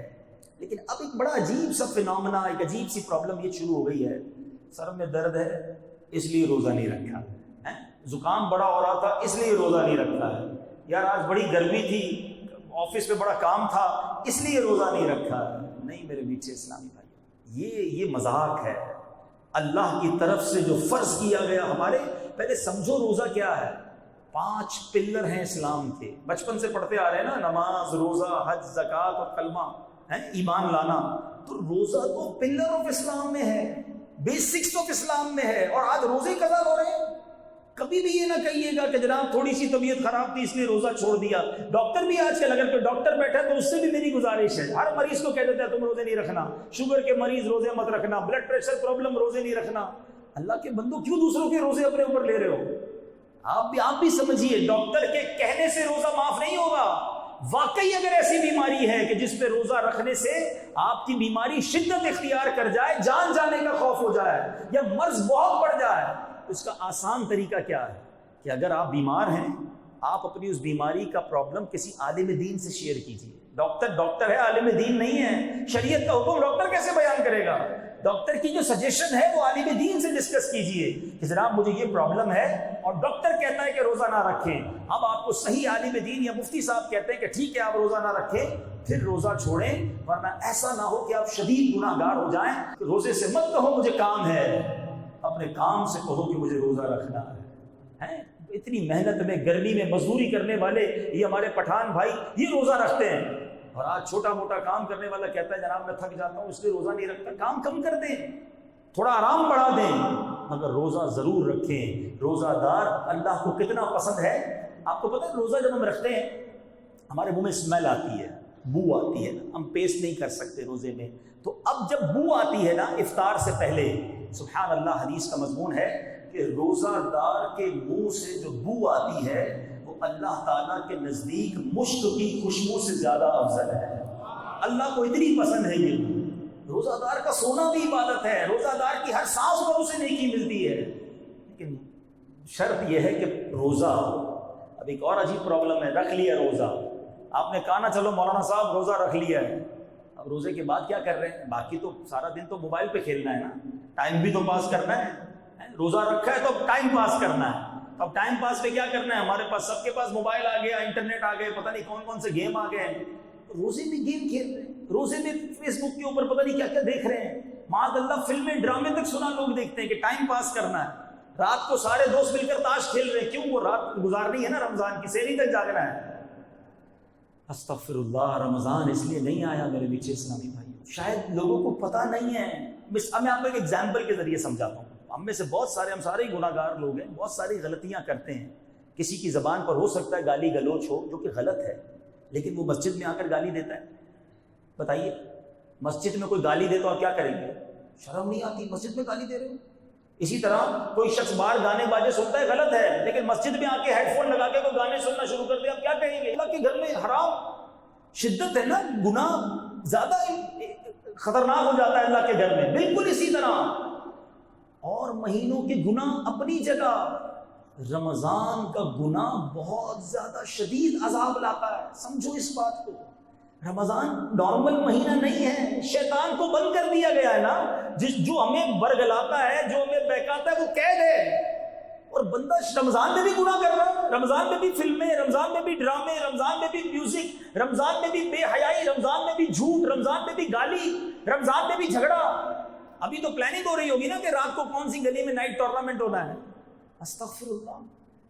لیکن اب ایک بڑا عجیب سا فینومنا، ایک عجیب سی پرابلم یہ شروع ہو گئی ہے، سر میں درد ہے اس لیے روزہ نہیں رکھا، زکام بڑا ہو رہا تھا اس لیے روزہ نہیں رکھا ہے، یار آج بڑی گرمی تھی آفس میں بڑا کام تھا اس لیے روزہ نہیں رکھا۔ نہیں میرے میٹھے اسلامی بھائی، یہ مذاق ہے۔ اللہ کی طرف سے جو فرض کیا گیا ہمارے، پہلے سمجھو روزہ کیا ہے۔ 5 پلر ہیں اسلام کے، بچپن سے پڑھتے آ رہے ہیں نا، نماز، روزہ، حج، زکوٰۃ اور کلمہ، ایمان لانا، تو روزہ تو پلر آف اسلام میں ہے، بیسکس آف اسلام میں ہے، اور آج روزے قضا ہو رہے ہیں۔ کبھی بھی یہ نہ کہیے گا کہ جناب تھوڑی سی طبیعت خراب تھی اس لیے روزہ چھوڑ دیا۔ ڈاکٹر بھی آج کل اگر کوئی ڈاکٹر بیٹھا تو اس سے بھی میری گزارش ہے، ہر مریض کو کہہ دیتا ہے تم روزے نہیں رکھنا، شوگر کے مریض روزے مت رکھنا، بلڈ پریشر پرابلم روزے نہیں رکھنا۔ اللہ کے بندو کیوں دوسروں کے روزے اپنے اوپر لے رہے ہو؟ آپ بھی سمجھیے، ڈاکٹر کے کہنے سے روزہ معاف نہیں ہوگا۔ واقعی اگر ایسی بیماری ہے کہ جس پہ روزہ رکھنے سے آپ کی بیماری شدت اختیار کر جائے، جان جانے کا خوف ہو جائے یا مرض بہت بڑھ جائے، اس کا آسان طریقہ کیا ہے کہ اگر آپ بیمار ہیں، آپ اپنی اس بیماری کا پرابلم کسی عالم دین سے شیئر کیجیے۔ ڈاکٹر ہے، عالم دین نہیں ہے، شریعت کا حکم ڈاکٹر کیسے بیان کرے گا؟ ڈاکٹر کی جو سجیشن ہے وہ عالم دین سے ڈسکس کیجیے کہ جناب مجھے یہ پرابلم ہے اور ڈاکٹر کہتا ہے کہ روزہ نہ رکھیں۔ اب آپ کو صحیح عالم دین یا مفتی صاحب کہتے ہیں کہ ٹھیک ہے آپ روزہ نہ رکھیں، پھر روزہ چھوڑیں، ورنہ ایسا نہ ہو کہ آپ شدید گناہ گار ہو جائیں۔ کہ روزے سے مت کہو مجھے کام ہے، اپنے کام سے کہو کہ مجھے روزہ رکھنا ہے۔ اتنی محنت میں گرمی میں مزدوری کرنے والے یہ ہمارے پٹھان بھائی یہ روزہ رکھتے ہیں، اور آج چھوٹا موٹا کام کرنے والا کہتا ہے جناب میں تھک جاتا ہوں اس لیے روزہ نہیں رکھتا۔ کام کم کر دیں، تھوڑا آرام بڑھا دیں، مگر روزہ ضرور رکھیں۔ روزہ دار اللہ کو کتنا پسند ہے آپ کو پتہ ہے؟ روزہ جب ہم رکھتے ہیں ہمارے منہ میں اسمیل آتی ہے، بو آتی ہے، ہم پیسٹ نہیں کر سکتے روزے میں، تو اب جب بو آتی ہے نا افطار سے پہلے، سبحان اللہ حدیث کا مضمون ہے کہ روزہ دار کے منہ سے جو بو آتی ہے وہ اللہ تعالیٰ کے نزدیک مشک کی خوشبو سے زیادہ افضل ہے۔ اللہ کو اتنی پسند ہے یہ بو۔ روزہ دار کا سونا بھی عبادت ہے، روزہ دار کی ہر سانس پر اسے نیکی ملتی ہے، لیکن شرط یہ ہے کہ روزہ۔ اب ایک اور عجیب پرابلم ہے، رکھ لیا روزہ، آپ نے کہا نا چلو مولانا صاحب روزہ رکھ لیا ہے، اب روزے کے بعد کیا کر رہے ہیں؟ باقی تو سارا دن تو موبائل پہ کھیلنا ہے نا، ٹائم بھی تو پاس کرنا ہے۔ روزہ رکھا ہے تو ٹائم پاس کرنا ہے، اب ٹائم پاس پہ کیا کرنا ہے؟ ہمارے پاس سب کے پاس موبائل آ گیا، انٹرنیٹ آ گئے، پتہ نہیں کون کون سے گیم آ گئے ہیں، روزے میں گیم کھیل رہے ہیں، روزے میں فیس بک کے اوپر پتہ نہیں کیا کیا دیکھ رہے ہیں، معاذ اللہ فلمیں ڈرامے تک سنا لوگ دیکھتے ہیں کہ ٹائم پاس کرنا ہے۔ رات کو سارے دوست مل کر تاش کھیل رہے ہیں، کیوں؟ وہ رات گزارنی ہے نا، رمضان کی سحری تک جاگنا ہے۔ استغفر اللہ، رمضان اس لیے نہیں آیا میرے پیچھے اسلامی بھائی، شاید لوگوں کو پتہ نہیں ہے۔ میں آپ کو ایک ایگزامپل کے ذریعے سمجھاتا ہوں۔ ہم میں سے بہت سارے، ہم سارے ہی گناہ گار لوگ ہیں، بہت ساری غلطیاں کرتے ہیں، کسی کی زبان پر ہو سکتا ہے گالی گلوچ ہو جو کہ غلط ہے، لیکن وہ مسجد میں آ کر گالی دیتا ہے۔ بتائیے مسجد میں کوئی گالی دے تو آپ کیا کریں گے؟ شرم نہیں آتی؟ مسجد میں گالی دے رہے ہو۔ اسی طرح کوئی شخص باہر گانے باجے سنتا ہے، غلط ہے، لیکن مسجد میں آ کے ہیڈ فون لگا کے کوئی گانے سننا شروع کر دے، آپ کیا کہیں گے؟ اللہ کے گھر میں حرام شدت ہے نا، گناہ زیادہ خطرناک ہو جاتا ہے اللہ کے گھر میں۔ بالکل اسی طرح اور مہینوں کے گناہ اپنی جگہ، رمضان کا گناہ بہت زیادہ شدید عذاب لاتا ہے، سمجھو اس بات کو۔ رمضان نارمل مہینہ نہیں ہے، شیطان کو بند کر دیا گیا ہے نا، جو ہمیں برگلاتا ہے، جو ہمیں بہکاتا ہے وہ قید ہے، اور بندہ رمضان میں بھی گناہ کر رہا ہے، رمضان میں بھی فلمیں، رمضان میں بھی ڈرامے، رمضان میں بھی میوزک، رمضان میں بھی بے حیائی، رمضان میں بھی جھوٹ، رمضان میں بھی گالی، رمضان میں بھی جھگڑا۔ ابھی تو پلاننگ ہو رہی ہوگی نا کہ رات کو کون سی گلی میں نائٹ ٹورنامنٹ ہونا ہے۔ استغفر اللہ،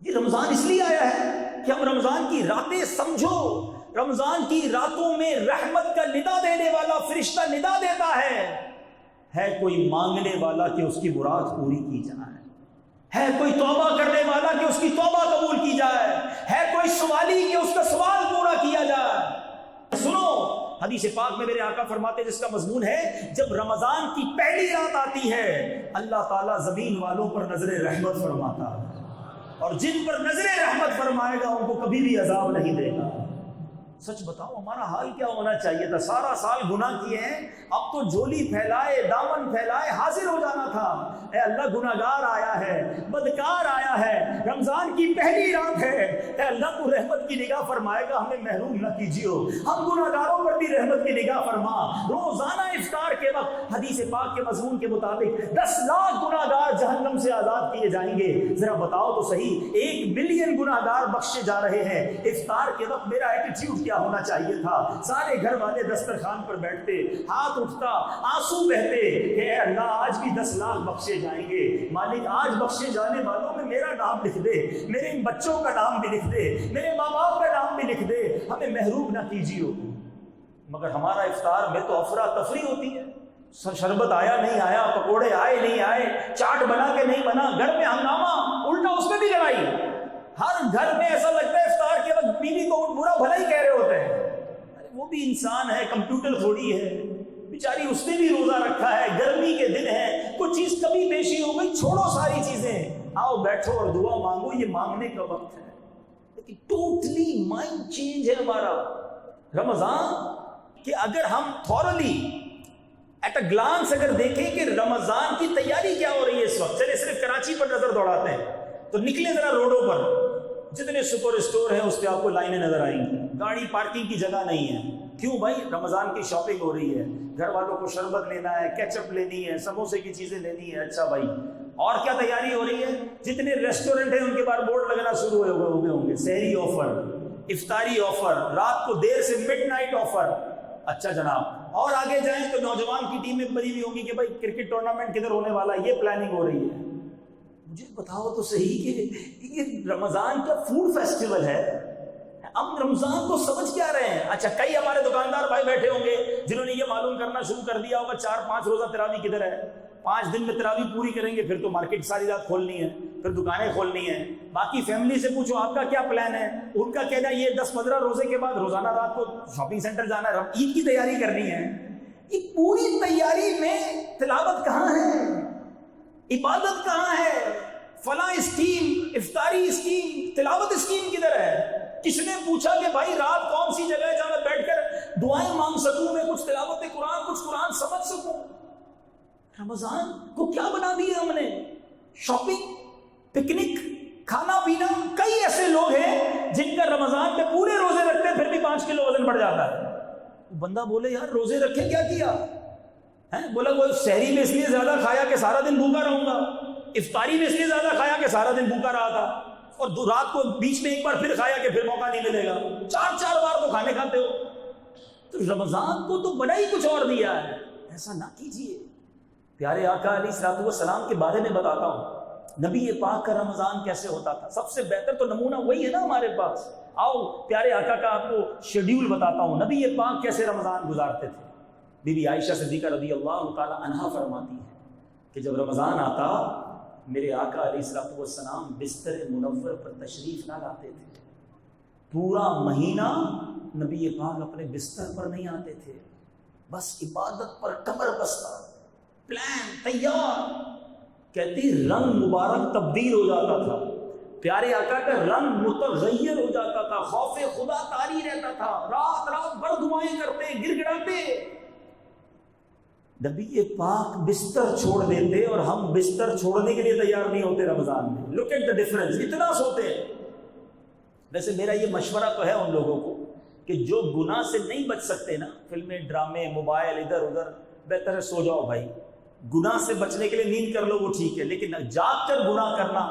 یہ رمضان اس لیے آیا ہے کہ ہم رمضان کی راتیں سمجھو۔ رمضان کی راتوں میں رحمت کا ندا دینے والا فرشتہ ندا دیتا ہے کوئی مانگنے والا کہ اس کی مراد پوری کی جائے، ہے کوئی توبہ کرنے والا کہ اس کی توبہ قبول کی جائے، ہے کوئی سوالی کہ اس کا سوال پورا کیا جائے۔ سنو حدیث پاک میں میرے آقا فرماتے جس کا مضمون ہے جب رمضان کی پہلی رات آتی ہے اللہ تعالیٰ زمین والوں پر نظر رحمت فرماتا ہے، اور جن پر نظر رحمت فرمائے گا ان کو کبھی بھی عذاب نہیں دے گا۔ سچ بتاؤ ہمارا حال کیا ہونا چاہیے تھا؟ سارا سال گناہ کیے ہیں، اب تو جھولی پھیلائے، دامن پھیلائے حاضر ہو جانا تھا۔ اے اللہ گناہگار آیا ہے، بدکار آیا ہے، رمضان کی پہلی رات ہے، اے اللہ تو رحمت کی نگاہ فرمائے گا، ہمیں محروم نہ کیجیو، ہم گناہگاروں پر بھی رحمت کی نگاہ فرما۔ روزانہ افطار کے وقت حدیث پاک کے مضمون کے مطابق 10 لاکھ گناہگار جہنم سے آزاد کیے جائیں گے۔ ذرا بتاؤ تو صحیح، 1 ملین گناہگار بخشے جا رہے ہیں۔ افطار کے وقت میرا ایٹیٹیوڈ کیا ہونا چاہیے تھا؟ سارے گھر والے دسترخوان پر بیٹھتے، ہاتھ اٹھتا، آنسو بہتے کہ اے اللہ آج بھی 10 لاکھ بخشے جائیں گے، مالک آج بخشے جانے والوں میں میرا نام لکھ دے، میرے ان بچوں کا نام بھی لکھ دے، میرے ماں باپ کا نام بھی لکھ دے، ہمیں محروم نہ کیجیے۔ مگر ہمارا افطار میں تو افراتفری ہوتی ہے، شربت آیا نہیں آیا، پکوڑے آئے نہیں آئے، چاٹ بنا کے نہیں بنا، گھر میں ہنگامہ، الٹا اس میں بھی لڑائی۔ ہر گھر میں ایسا لگتا ہے افطار کے وقت بیوی کو برا بھلا ہی کہہ رہے ہوتے ہیں، وہ بھی انسان ہے، کمپیوٹر تھوڑی ہے بیچاری، اس نے بھی روزہ رکھا ہے، گرمی کے دن ہے، کوئی چیز کبھی پیشی ہو گئی، چھوڑو ساری چیزیں، آؤ بیٹھو اور دعا مانگو، یہ مانگنے کا وقت ہے۔ لیکن ٹوٹلی مائنڈ چینج ہے ہمارا۔ رمضان کہ اگر ہم تھورلی ایٹ اے گلانس اگر دیکھیں کہ رمضان کی تیاری کیا ہو رہی ہے اس وقت، چلے صرف کراچی پر نظر دوڑاتے ہیں تو نکلیں ذرا روڈوں پر، جتنے سپر اسٹور ہیں اس پہ آپ کو لائنیں نظر آئیں گی، گاڑی پارکنگ کی جگہ نہیں ہے۔ کیوں بھائی؟ رمضان کی شاپنگ ہو رہی ہے، گھر والوں کو شربت لینا ہے، کیچپ لینی ہے، سموسے کی چیزیں لینی ہے۔ اچھا بھائی، اور کیا تیاری ہو رہی ہے؟ جتنے ریسٹورنٹ ہیں ان کے باہر بورڈ لگنا شروع ہوئے ہوں گے، سحری آفر، افطاری آفر، رات کو دیر سے مڈ نائٹ آفر۔ اچھا جناب، اور آگے جائیں تو نوجوان کی ٹیمیں بنی ہوئی ہوں گی کہ بھائی کرکٹ ٹورنامنٹ کدھر ہونے والا ہے، یہ پلاننگ ہو رہی ہے۔ مجھے بتاؤ تو صحیح کہ یہ رمضان کا فوڈ فیسٹیول ہے، ہم رمضان کو سمجھ کیا رہے ہیں؟ اچھا، کئی ہمارے دکاندار بھائی بیٹھے ہوں گے جنہوں نے یہ معلوم کرنا شروع کر دیا ہوگا 4-5 روزہ تراویح کدھر ہے، 5 دن میں تراویح پوری کریں گے پھر تو مارکیٹ ساری رات کھولنی ہے، پھر دکانیں کھولنی ہیں۔ باقی فیملی سے پوچھو آپ کا کیا پلان ہے، ان کا کہنا یہ 10-15 روزے کے بعد روزانہ رات کو شاپنگ سینٹر جانا ہے، عید کی تیاری کرنی ہے۔ یہ پوری تیاری میں تلاوت کہاں ہے، عبادت کہاں ہے؟ فلاں اسکیم، افطاری اسکیم، تلاوت اسکیم کدھر ہے؟ کس نے پوچھا کہ بھائی رات کون سی جگہ ہے جہاں میں بیٹھ کر دعائیں مانگ سکوں، میں کچھ تلاوت قرآن، کچھ قرآن سمجھ سکوں؟ رمضان کو کیا بنا دیا ہم نے؟ شاپنگ، پکنک، کھانا پینا۔ کئی ایسے لوگ ہیں جن کا رمضان میں پورے روزے رکھتے ہیں پھر بھی 5 کلو وزن بڑھ جاتا ہے۔ بندہ بولے یار روزے رکھے کیا کیا ہے؟ بولا وہ سحری میں اس لیے زیادہ کھایا کہ سارا دن بھوکا رہوں گا، افطاری میں اس لیے زیادہ کھایا کہ سارا دن بھوکا رہا تھا، اور رات کو بیچ میں ایک بار پھر کھایا کہ پھر موقع نہیں ملے گا، 4 بار تو کھانے کھاتے ہو۔ تو رمضان کو تو بڑا ہی کچھ اور دیا ہے، ایسا نہ کیجیے۔ پیارے آقا علیہ الصلوۃ والسلام کے بارے میں بتاتا ہوں، نبی پاک کا رمضان کیسے ہوتا تھا۔ سب سے بہتر تو نمونہ وہی ہے نا ہمارے پاس۔ آؤ پیارے آقا کا آپ کو شیڈیول بتاتا ہوں، نبی پاک کیسے رمضان گزارتے تھے۔ بی بی عائشہ صدیقہ رضی اللہ تعالی عنہا فرماتی ہے کہ جب رمضان آتا میرے آقا علیہ الصلوۃ والسلام بستر منور پر تشریف نہ لاتے تھے، پورا مہینہ نبی پاک اپنے بستر پر نہیں آتے تھے، بس عبادت پر کمر بستہ، پلان تیار۔ کہتی رنگ مبارک تبدیل ہو جاتا تھا، پیارے آقا کا رنگ متغیر ہو جاتا تھا، خوف خدا طاری رہتا تھا، رات بھر دعائیں کرتے، گر گڑاتے۔ نبی پاک بستر چھوڑ دیتے اور ہم بستر چھوڑنے کے لیے تیار نہیں ہوتے رمضان میں۔ لک ایٹ دا ڈفرنس، اتنا سوتے ہیں۔ ویسے میرا یہ مشورہ تو ہے ان لوگوں کو کہ جو گناہ سے نہیں بچ سکتے نا، فلمیں، ڈرامے، موبائل، ادھر ادھر، بہتر ہے سو جاؤ بھائی۔ گناہ سے بچنے کے لیے نیند کر لو وہ ٹھیک ہے، لیکن جاگ کر گناہ کرنا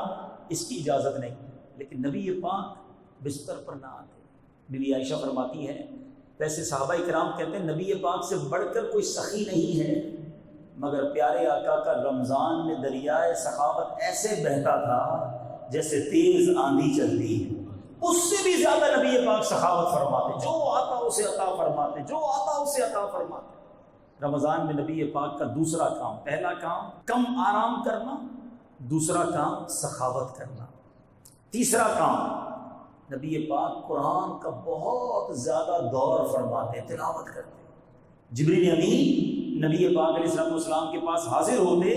اس کی اجازت نہیں۔ لیکن نبی پاک بستر پر نہ آتے۔ بی بی عائشہ فرماتی ہے، ویسے صحابہ کرام کہتے ہیں نبی پاک سے بڑھ کر کوئی سخی نہیں ہے، مگر پیارے آقا کا رمضان میں دریائے سخاوت ایسے بہتا تھا جیسے تیز آندھی چلتی ہے، اس سے بھی زیادہ نبی پاک سخاوت فرماتے، جو آتا اسے عطا فرماتے، جو آتا اسے عطا فرماتے۔ رمضان میں نبی پاک کا دوسرا کام، پہلا کام کم آرام کرنا، دوسرا کام سخاوت کرنا، تیسرا کام نبی پاک قرآن کا بہت زیادہ دور فرماتے، تلاوت کرتے۔ جبریل امین نبی پاک علیہ الصلوۃ والسلام کے پاس حاضر ہوتے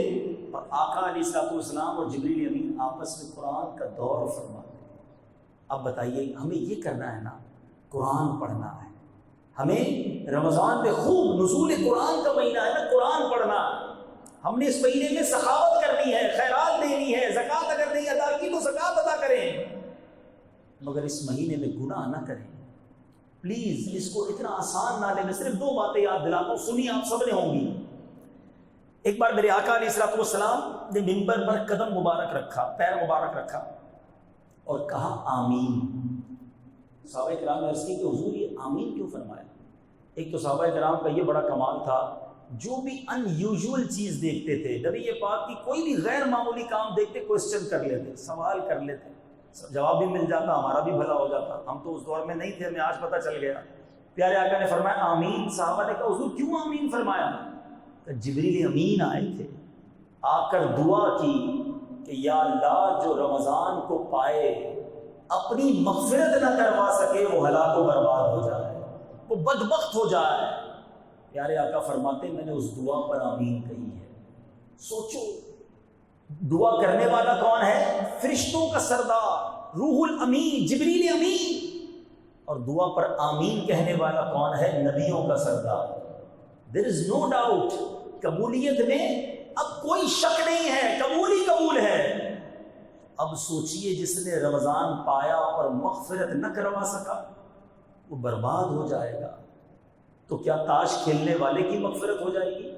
اور آقا علیہ الصلوۃ والسلام اور جبریل امین آپس میں قرآن کا دور فرماتے۔ اب بتائیے ہمیں یہ کرنا ہے نا، قرآن پڑھنا ہے، ہمیں رمضان میں خوب نزول قرآن کا مہینہ ہے نا، قرآن پڑھنا ہے۔ ہم نے اس مہینے میں سخاوت کرنی ہے، خیرات دینی ہے، زکوٰۃ اگر نہیں ادا کی تو زکوٰۃ ادا کریں، مگر اس مہینے میں گناہ نہ کریں۔ پلیز اس کو اتنا آسان نہ لیں۔ میں صرف 2 باتیں یاد دلاتا ہوں، سنی آپ سب نے ہوں گی۔ ایک بار میرے آقا علیہ الصلوۃ والسلام نے منبر پر قدم مبارک رکھا، پیر مبارک رکھا اور کہا آمین۔ صحابہ کرام نے عرض کی کہ حضور یہ آمین کیوں فرمایا؟ ایک تو صحابہ کرام کا یہ بڑا کمال تھا، جو بھی ان یوزول چیز دیکھتے تھے، نبی پاک کی کوئی بھی غیر معمولی کام دیکھتے کوسچن کر لیتے، سوال کر لیتے، جواب بھی مل جاتا، ہمارا بھی بھلا ہو جاتا۔ ہم تو اس دور میں نہیں تھے، ہمیں آج پتہ چل گیا۔ پیارے آقا نے فرمایا آمین. صحابہ نے کہا حضور کیوں آمین فرمایا؟ کہ جبریل امین آئے تھے، آ کر دعا کی کہ یا اللہ جو رمضان کو پائے اپنی مغفرت نہ کروا سکے وہ ہلاک و برباد ہو جائے، وہ بدبخت ہو جائے. پیارے آقا فرماتے میں نے اس دعا پر آمین کہی ہے. سوچو دعا کرنے والا کون ہے؟ فرشتوں کا سردار روح الامین جبریل امین. اور دعا پر آمین کہنے والا کون ہے؟ نبیوں کا سردار. There is no doubt. قبولیت میں اب کوئی شک نہیں ہے، قبول ہی قبول ہے. اب سوچئے جس نے رمضان پایا اور مغفرت نہ کروا سکا وہ برباد ہو جائے گا. تو کیا تاش کھیلنے والے کی مغفرت ہو جائے گی؟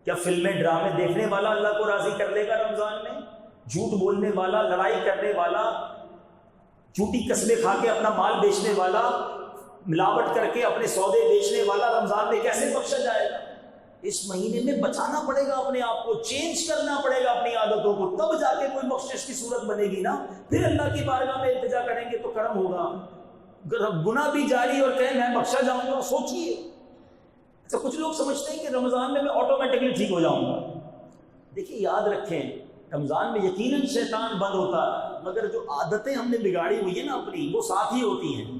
کیا فلمیں ڈرامے دیکھنے والا اللہ کو راضی کر لے گا رمضان میں؟ جھوٹ بولنے والا، لڑائی کرنے والا، جھوٹی قسمیں کھا کے اپنا مال بیچنے والا، ملاوٹ کر کے اپنے سودے بیچنے والا رمضان میں کیسے بخشا جائے گا؟ اس مہینے میں بچانا پڑے گا اپنے آپ کو، چینج کرنا پڑے گا اپنی عادتوں کو، تب جا کے کوئی بخشش کی صورت بنے گی نا. پھر اللہ کی بارگاہ میں التجا کریں گے تو کرم ہوگا. گناہ بھی جاری اور کہیں میں بخشا جاؤں گا. سوچئے اچھا کچھ لوگ سمجھتے ہیں کہ رمضان میں آٹومیٹکلی ٹھیک ہو جاؤں گا. دیکھیے یاد رکھیں رمضان میں یقیناً شیطان بند ہوتا ہے، مگر جو عادتیں ہم نے بگاڑی ہوئی ہیں نا اپنی وہ ساتھ ہی ہوتی ہیں.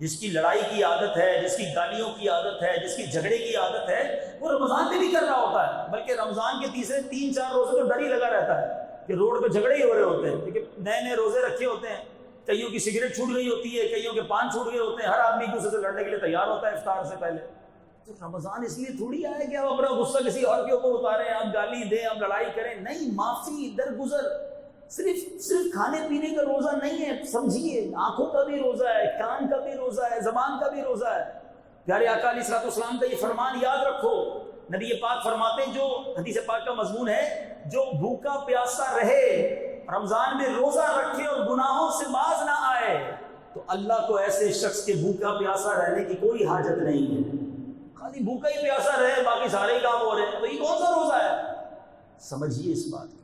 جس کی لڑائی کی عادت ہے، جس کی گالیوں کی عادت ہے، جس کی جھگڑے کی عادت ہے، وہ رمضان میں بھی کر رہا ہوتا ہے. بلکہ رمضان کے تیسرے 3-4 روزے تو ڈر ہی لگا رہتا ہے کہ روڈ پہ جھگڑے ہی ہو رہے ہوتے ہیں، کیونکہ نئے نئے روزے رکھے ہوتے ہیں. کئیوں کی سگریٹ چھوٹ گئی ہوتی ہے، کئیوں کے پان چھوٹ گئے ہوتے ہیں. ہر آدمی دوسرے سے لڑنے کے لیے تیار ہوتا ہے افطار سے پہلے. تو رمضان اس لیے تھوڑی آئے کہ آپ اپنا غصہ کسی اور کے اوپر اتاریں، آپ گالی دیں، آپ لڑائی کریں. نہیں، معافی، درگزر. صرف کھانے پینے کا روزہ نہیں ہے، سمجھیے آنکھوں کا بھی روزہ ہے، کان کا بھی روزہ ہے، زبان کا بھی روزہ ہے. پیارے آقا علیہ الصلوۃ والسلام کا یہ فرمان یاد رکھو. نبی پاک فرماتے ہیں، جو حدیث پاک کا مضمون ہے، جو بھوکا پیاسا رہے رمضان میں روزہ رکھے اور گناہوں سے باز نہ آئے تو اللہ کو ایسے شخص کے بھوکا پیاسا رہنے کی کوئی حاجت نہیں ہے. خالی بھوکا ہی پیاسا رہے، باقی سارے ہی کام ہو رہے ہیں، تو یہ کون سا روزہ ہے؟ سمجھیے اس بات کو.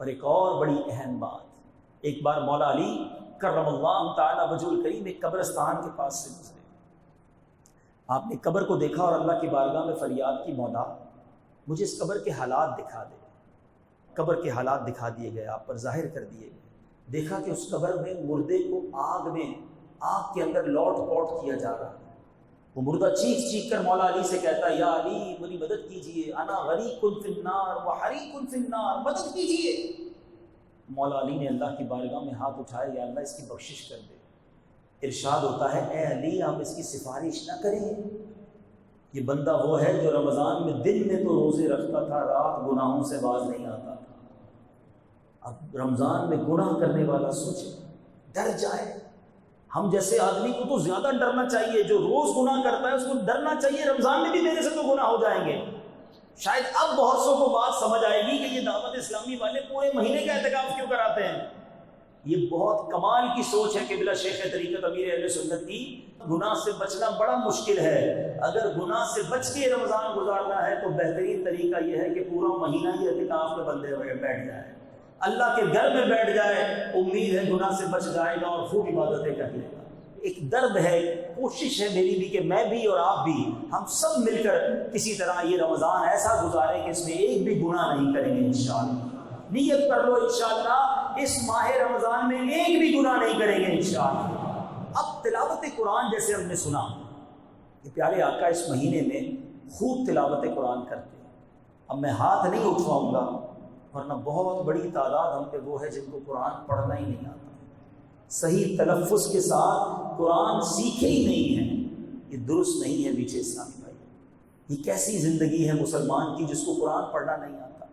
اور ایک اور بڑی اہم بات، ایک بار مولا علی کرم اللہ تعالی وجہ الکریم ایک قبرستان کے پاس سے گزرے. آپ نے قبر کو دیکھا اور اللہ کی بارگاہ میں فریاد کی، مولا مجھے اس قبر کے حالات دکھا دے. قبر کے حالات دکھا دیے گئے، آپ پر ظاہر کر دیے گئے. دیکھا کہ اس قبر میں مردے کو آگ کے اندر لوٹ پوٹ کیا جا رہا ہے. وہ مردہ چیخ کر مولا علی سے کہتا ہے، یا علی میری مدد کیجیے، انا غریق فی النار وحریق فی النار، مدد کیجیے. مولا علی نے اللہ کی بارگاہ میں ہاتھ اٹھائے، یا اللہ اس کی بخشش کر دے. ارشاد ہوتا ہے، اے علی آپ اس کی سفارش نہ کریں، یہ بندہ وہ ہے جو رمضان میں دن میں تو روزے رکھتا تھا، رات گناہوں سے باز نہیں آتا تھا. اب رمضان میں گناہ کرنے والا سوچے، ڈر جائے. ہم جیسے آدمی کو تو زیادہ ڈرنا چاہیے، جو روز گناہ کرتا ہے اس کو ڈرنا چاہیے رمضان میں بھی میرے سے تو گناہ ہو جائیں گے. شاید اب بہت سو کو بات سمجھ آئے گی کہ یہ دعوت اسلامی والے پورے مہینے کا اعتکاف کیوں کراتے ہیں. یہ بہت کمال کی سوچ ہے کہ بلا شیخ طریقت امیر اہل سنت کی. گناہ سے بچنا بڑا مشکل ہے. اگر گناہ سے بچ کے رمضان گزارنا ہے تو بہترین طریقہ یہ ہے کہ پورا مہینہ ہی اعتکاف میں بندے بیٹھ جائے، اللہ کے گھر میں بیٹھ جائے. امید ہے گناہ سے بچ جائے گا اور خوب عبادتیں کر لے گا. ایک درد ہے، کوشش ہے میری بھی کہ میں بھی اور آپ بھی، ہم سب مل کر کسی طرح یہ رمضان ایسا گزاریں کہ اس میں ایک بھی گناہ نہیں کریں گے انشاءاللہ. نیت کر لو انشاءاللہ اس ماہ رمضان میں ایک بھی گناہ نہیں کریں گے انشاءاللہ. اب تلاوت قرآن جیسے ہم نے سنا کہ پیارے آقا اس مہینے میں خوب تلاوت قرآن کرتے ہیں. اب میں ہاتھ نہیں اٹھواؤں گا ورنہ بہت بڑی تعداد ہم پہ وہ ہے جن کو قرآن پڑھنا ہی نہیں آتا، صحیح تلفظ کے ساتھ قرآن سیکھے ہی نہیں ہیں. یہ درست نہیں ہے میٹھے اسلامی بھائی. یہ کیسی زندگی ہے مسلمان کی جس کو قرآن پڑھنا نہیں آتا؟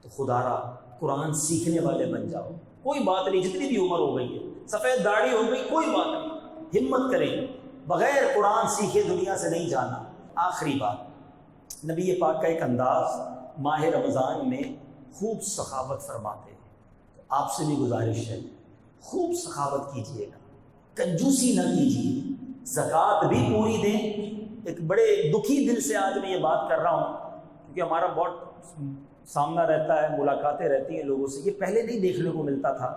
تو خدا را قرآن سیکھنے والے بن جاؤ. کوئی بات نہیں، جتنی بھی عمر ہو گئی ہے، سفید داڑھی ہو گئی، کوئی بات نہیں، ہمت کریں. بغیر قرآن سیکھے دنیا سے نہیں جانا. آخری بات، نبی پاک کا ایک انداز ماہ رمضان میں خوب سخاوت فرماتے ہیں. تو آپ سے بھی گزارش ہے خوب سخاوت کیجیے گا، کنجوسی نہ کیجیے، زکوٰۃ بھی پوری دیں. ایک بڑے دکھی دل سے آج میں یہ بات کر رہا ہوں کیونکہ ہمارا بہت سامنا رہتا ہے، ملاقاتیں رہتی ہیں لوگوں سے. یہ پہلے نہیں دیکھنے کو ملتا تھا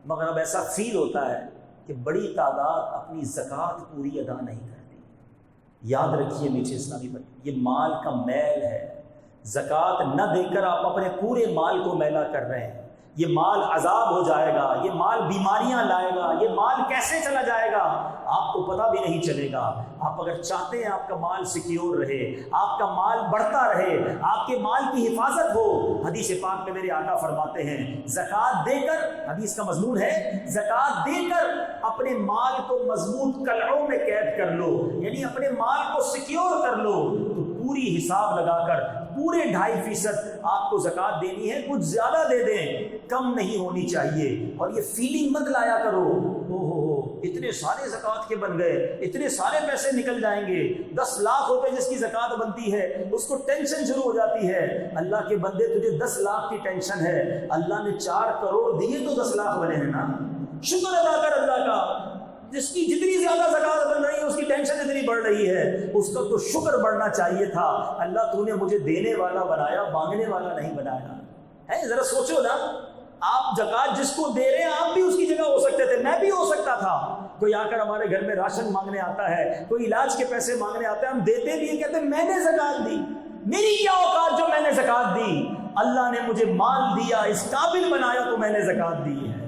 مگر اب ایسا فیل ہوتا ہے کہ بڑی تعداد اپنی زکوٰۃ پوری ادا نہیں کرتی. یاد رکھیے میٹھے اسلامی بھائی، یہ مال کا میل ہے، زکوٰۃ نہ دے کر آپ اپنے پورے مال کو میلا کر رہے ہیں، یہ مال عذاب ہو جائے گا، یہ مال بیماریاں لائے گا، یہ مال کیسے چلا جائے گا آپ کو پتہ بھی نہیں چلے گا۔ آپ اگر چاہتے ہیں آپ کا مال سیکیور رہے، آپ کا مال بڑھتا رہے، آپ کے مال کی حفاظت ہو، حدیث پاک میں میرے آقا فرماتے ہیں زکوٰۃ دے کر، حدیث کا مضمون ہے زکوٰۃ دے کر اپنے مال کو مضبوط قلعوں میں قید کر لو، یعنی اپنے مال کو سیکیور کر لو، تو پوری حساب لگا کر پورے 2.5% آپ کو زکوٰۃ دینی ہے، کچھ زیادہ دے دیں، کم نہیں ہونی چاہیے۔ اور یہ فیلنگ مت لایا کرو اتنے سارے زکوٰۃ کے بن گئے، اتنے سارے پیسے نکل جائیں گے، 10 لاکھ روپے جس کی زکوٰۃ بنتی ہے اس کو ٹینشن شروع ہو جاتی ہے۔ اللہ کے بندے تجھے 10 لاکھ کی ٹینشن ہے، اللہ نے 4 کروڑ دیے تو 10 لاکھ بنے ہیں نا، شکر ادا کر اللہ کا۔ جس کی جتنی زیادہ زکوٰۃ بن رہی ہے اس کی ٹینشن اتنی بڑھ رہی ہے، اس کا تو شکر بڑھنا چاہیے تھا۔ اللہ تو نے مجھے دینے والا بنایا، مانگنے والا نہیں بنایا ہے۔ ذرا سوچو نا، آپ زکوٰۃ جس کو دے رہے ہیں آپ بھی اس کی جگہ ہو سکتے تھے، میں بھی ہو سکتا تھا۔ کوئی آ کر ہمارے گھر میں راشن مانگنے آتا ہے، کوئی علاج کے پیسے مانگنے آتا ہے، ہم دیتے بھی ہیں، کہتے ہیں میں نے زکوٰۃ دی، میری کیا اوقات جو میں نے زکوٰۃ دی، اللہ نے مجھے مال دیا، اس قابل بنایا تو میں نے زکوٰۃ دی ہے۔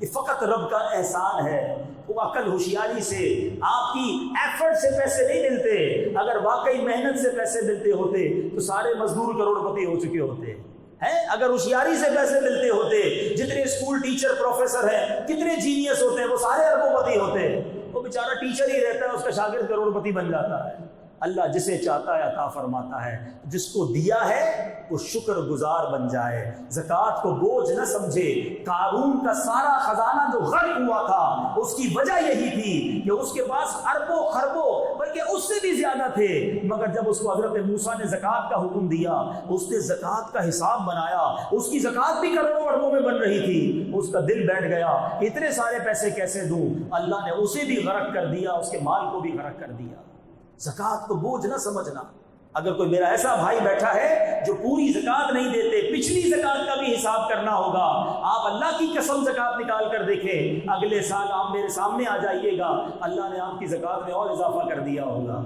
یہ فقط رب کا احسان ہے۔ وہ عقل ہوشیاری سے، آپ کی ایفرٹ سے پیسے نہیں ملتے، اگر واقعی محنت سے پیسے ملتے ہوتے تو سارے مزدور کروڑپتی ہو چکے ہوتے ہیں۔ اگر ہوشیاری سے پیسے ملتے ہوتے، جتنے اسکول ٹیچر پروفیسر ہیں، کتنے جینیس ہوتے ہیں، وہ سارے اربوں پتی ہوتے۔ وہ بیچارہ ٹیچر ہی رہتا ہے، اس کا شاگرد کروڑپتی بن جاتا ہے۔ اللہ جسے چاہتا ہے عطا فرماتا ہے، جس کو دیا ہے وہ شکر گزار بن جائے، زکوٰۃ کو بوجھ نہ سمجھے۔ قارون کا سارا خزانہ جو غرق ہوا تھا اس کی وجہ یہی تھی کہ اس کے پاس اربوں خربوں بلکہ اس سے بھی زیادہ تھے، مگر جب اس کو حضرت موسیٰ نے زکوٰۃ کا حکم دیا، اس نے زکوٰۃ کا حساب بنایا، اس کی زکوٰۃ بھی کروڑوں اربوں میں بن رہی تھی، اس کا دل بیٹھ گیا اتنے سارے پیسے کیسے دوں، اللہ نے اسے بھی غرق کر دیا، اس کے مال کو بھی غرق کر دیا۔ زکوٰۃ کو بوجھ نہ سمجھنا۔ اگر کوئی میرا ایسا بھائی بیٹھا ہے جو پوری زکوٰۃ نہیں دیتے، پچھلی زکوٰۃ کا بھی حساب کرنا ہوگا، آپ اللہ کی قسم زکوٰۃ نکال کر دیکھیں، اگلے سال آپ میرے سامنے آ جائیے گا، اللہ نے آپ کی زکوٰۃ میں اور اضافہ کر دیا ہوگا،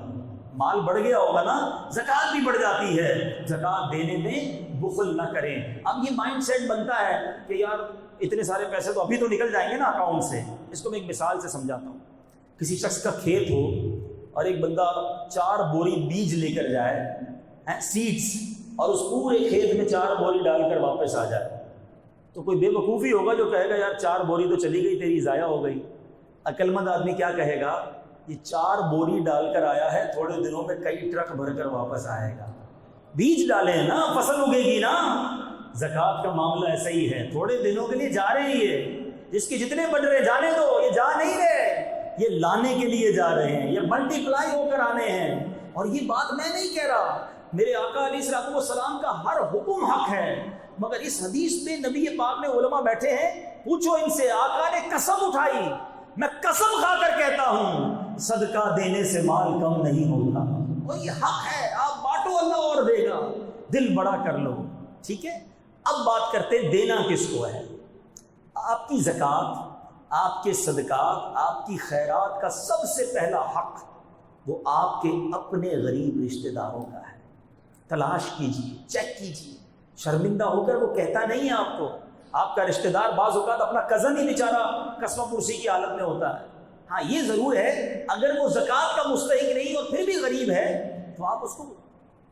مال بڑھ گیا ہوگا نا، زکوٰۃ بھی بڑھ جاتی ہے۔ زکوٰۃ دینے میں بخل نہ کریں۔ اب یہ مائنڈ سیٹ بنتا ہے کہ یار اتنے سارے پیسے تو ابھی تو نکل جائیں گے نا اکاؤنٹ سے۔ اس کو میں ایک مثال سے سمجھاتا ہوں۔ کسی شخص کا کھیت ہو اور ایک بندہ 4 بوری بیج لے کر جائے، سیڈز، اور اس پورے کھیت میں 4 بوری ڈال کر واپس آ جائے، تو کوئی بے وقوفی ہوگا جو کہے گا یار 4 بوری تو چلی گئی تیری، ضائع ہو گئی۔ عقل مند آدمی کیا کہے گا، یہ 4 بوری ڈال کر آیا ہے، تھوڑے دنوں میں کئی ٹرک بھر کر واپس آئے گا۔ بیج ڈالے ہیں نا، فصل اگے گی نا۔ زکوٰۃ کا معاملہ ایسا ہی ہے، تھوڑے دنوں کے لیے جا رہے ہیں، یہ جس کے جتنے بڑھ رہے جانے دو، یہ جا نہیں رہے، یہ لانے کے لیے جا رہے ہیں، یہ ملٹی پلائی ہو کر آنے ہیں۔ اور یہ بات میں نہیں کہہ رہا، میرے آقا علیہ الصلوۃ والسلام کا ہر حکم حق ہے، مگر اس حدیث میں نبی پاک میں علماء بیٹھے ہیں، پوچھو ان سے، آقا نے قسم اٹھائی، میں قسم کھا کر کہتا ہوں صدقہ دینے سے مال کم نہیں ہوتا، اور یہ حق ہے، آپ بانٹو اللہ اور دے گا، دل بڑا کر لو، ٹھیک ہے۔ اب بات کرتے ہیں دینا کس کو ہے۔ آپ کی زکوٰۃ، آپ کے صدقات، آپ کی خیرات کا سب سے پہلا حق وہ آپ کے اپنے غریب رشتہ داروں کا ہے۔ تلاش کیجیے، چیک کیجیے، شرمندہ ہو کر وہ کہتا نہیں ہے آپ کو۔ آپ کا رشتہ دار بعض اوقات اپنا کزن ہی بیچارہ قسمہ پرسی کی حالت میں ہوتا ہے۔ ہاں یہ ضرور ہے، اگر وہ زکوٰۃ کا مستحق نہیں اور پھر بھی غریب ہے تو آپ اس کو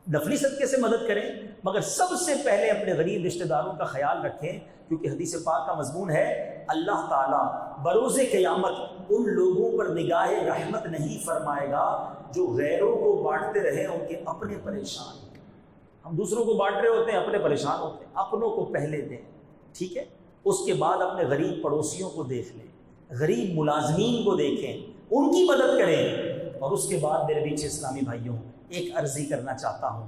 نفلی صدقے سے مدد کریں، مگر سب سے پہلے اپنے غریب رشتہ داروں کا خیال رکھیں، کیونکہ حدیث پاک کا مضمون ہے اللہ تعالیٰ بروز قیامت ان لوگوں پر نگاہ رحمت نہیں فرمائے گا جو غیروں کو بانٹتے رہے، ان کے اپنے پریشان۔ ہم دوسروں کو بانٹ رہے ہوتے ہیں، اپنے پریشان ہوتے ہیں، اپنوں کو پہلے دیں، ٹھیک ہے۔ اس کے بعد اپنے غریب پڑوسیوں کو دیکھ لیں، غریب ملازمین کو دیکھیں، ان کی مدد کریں۔ اور اس کے بعد میرے بیچ اسلامی بھائیوں ایک عرضی کرنا چاہتا ہوں،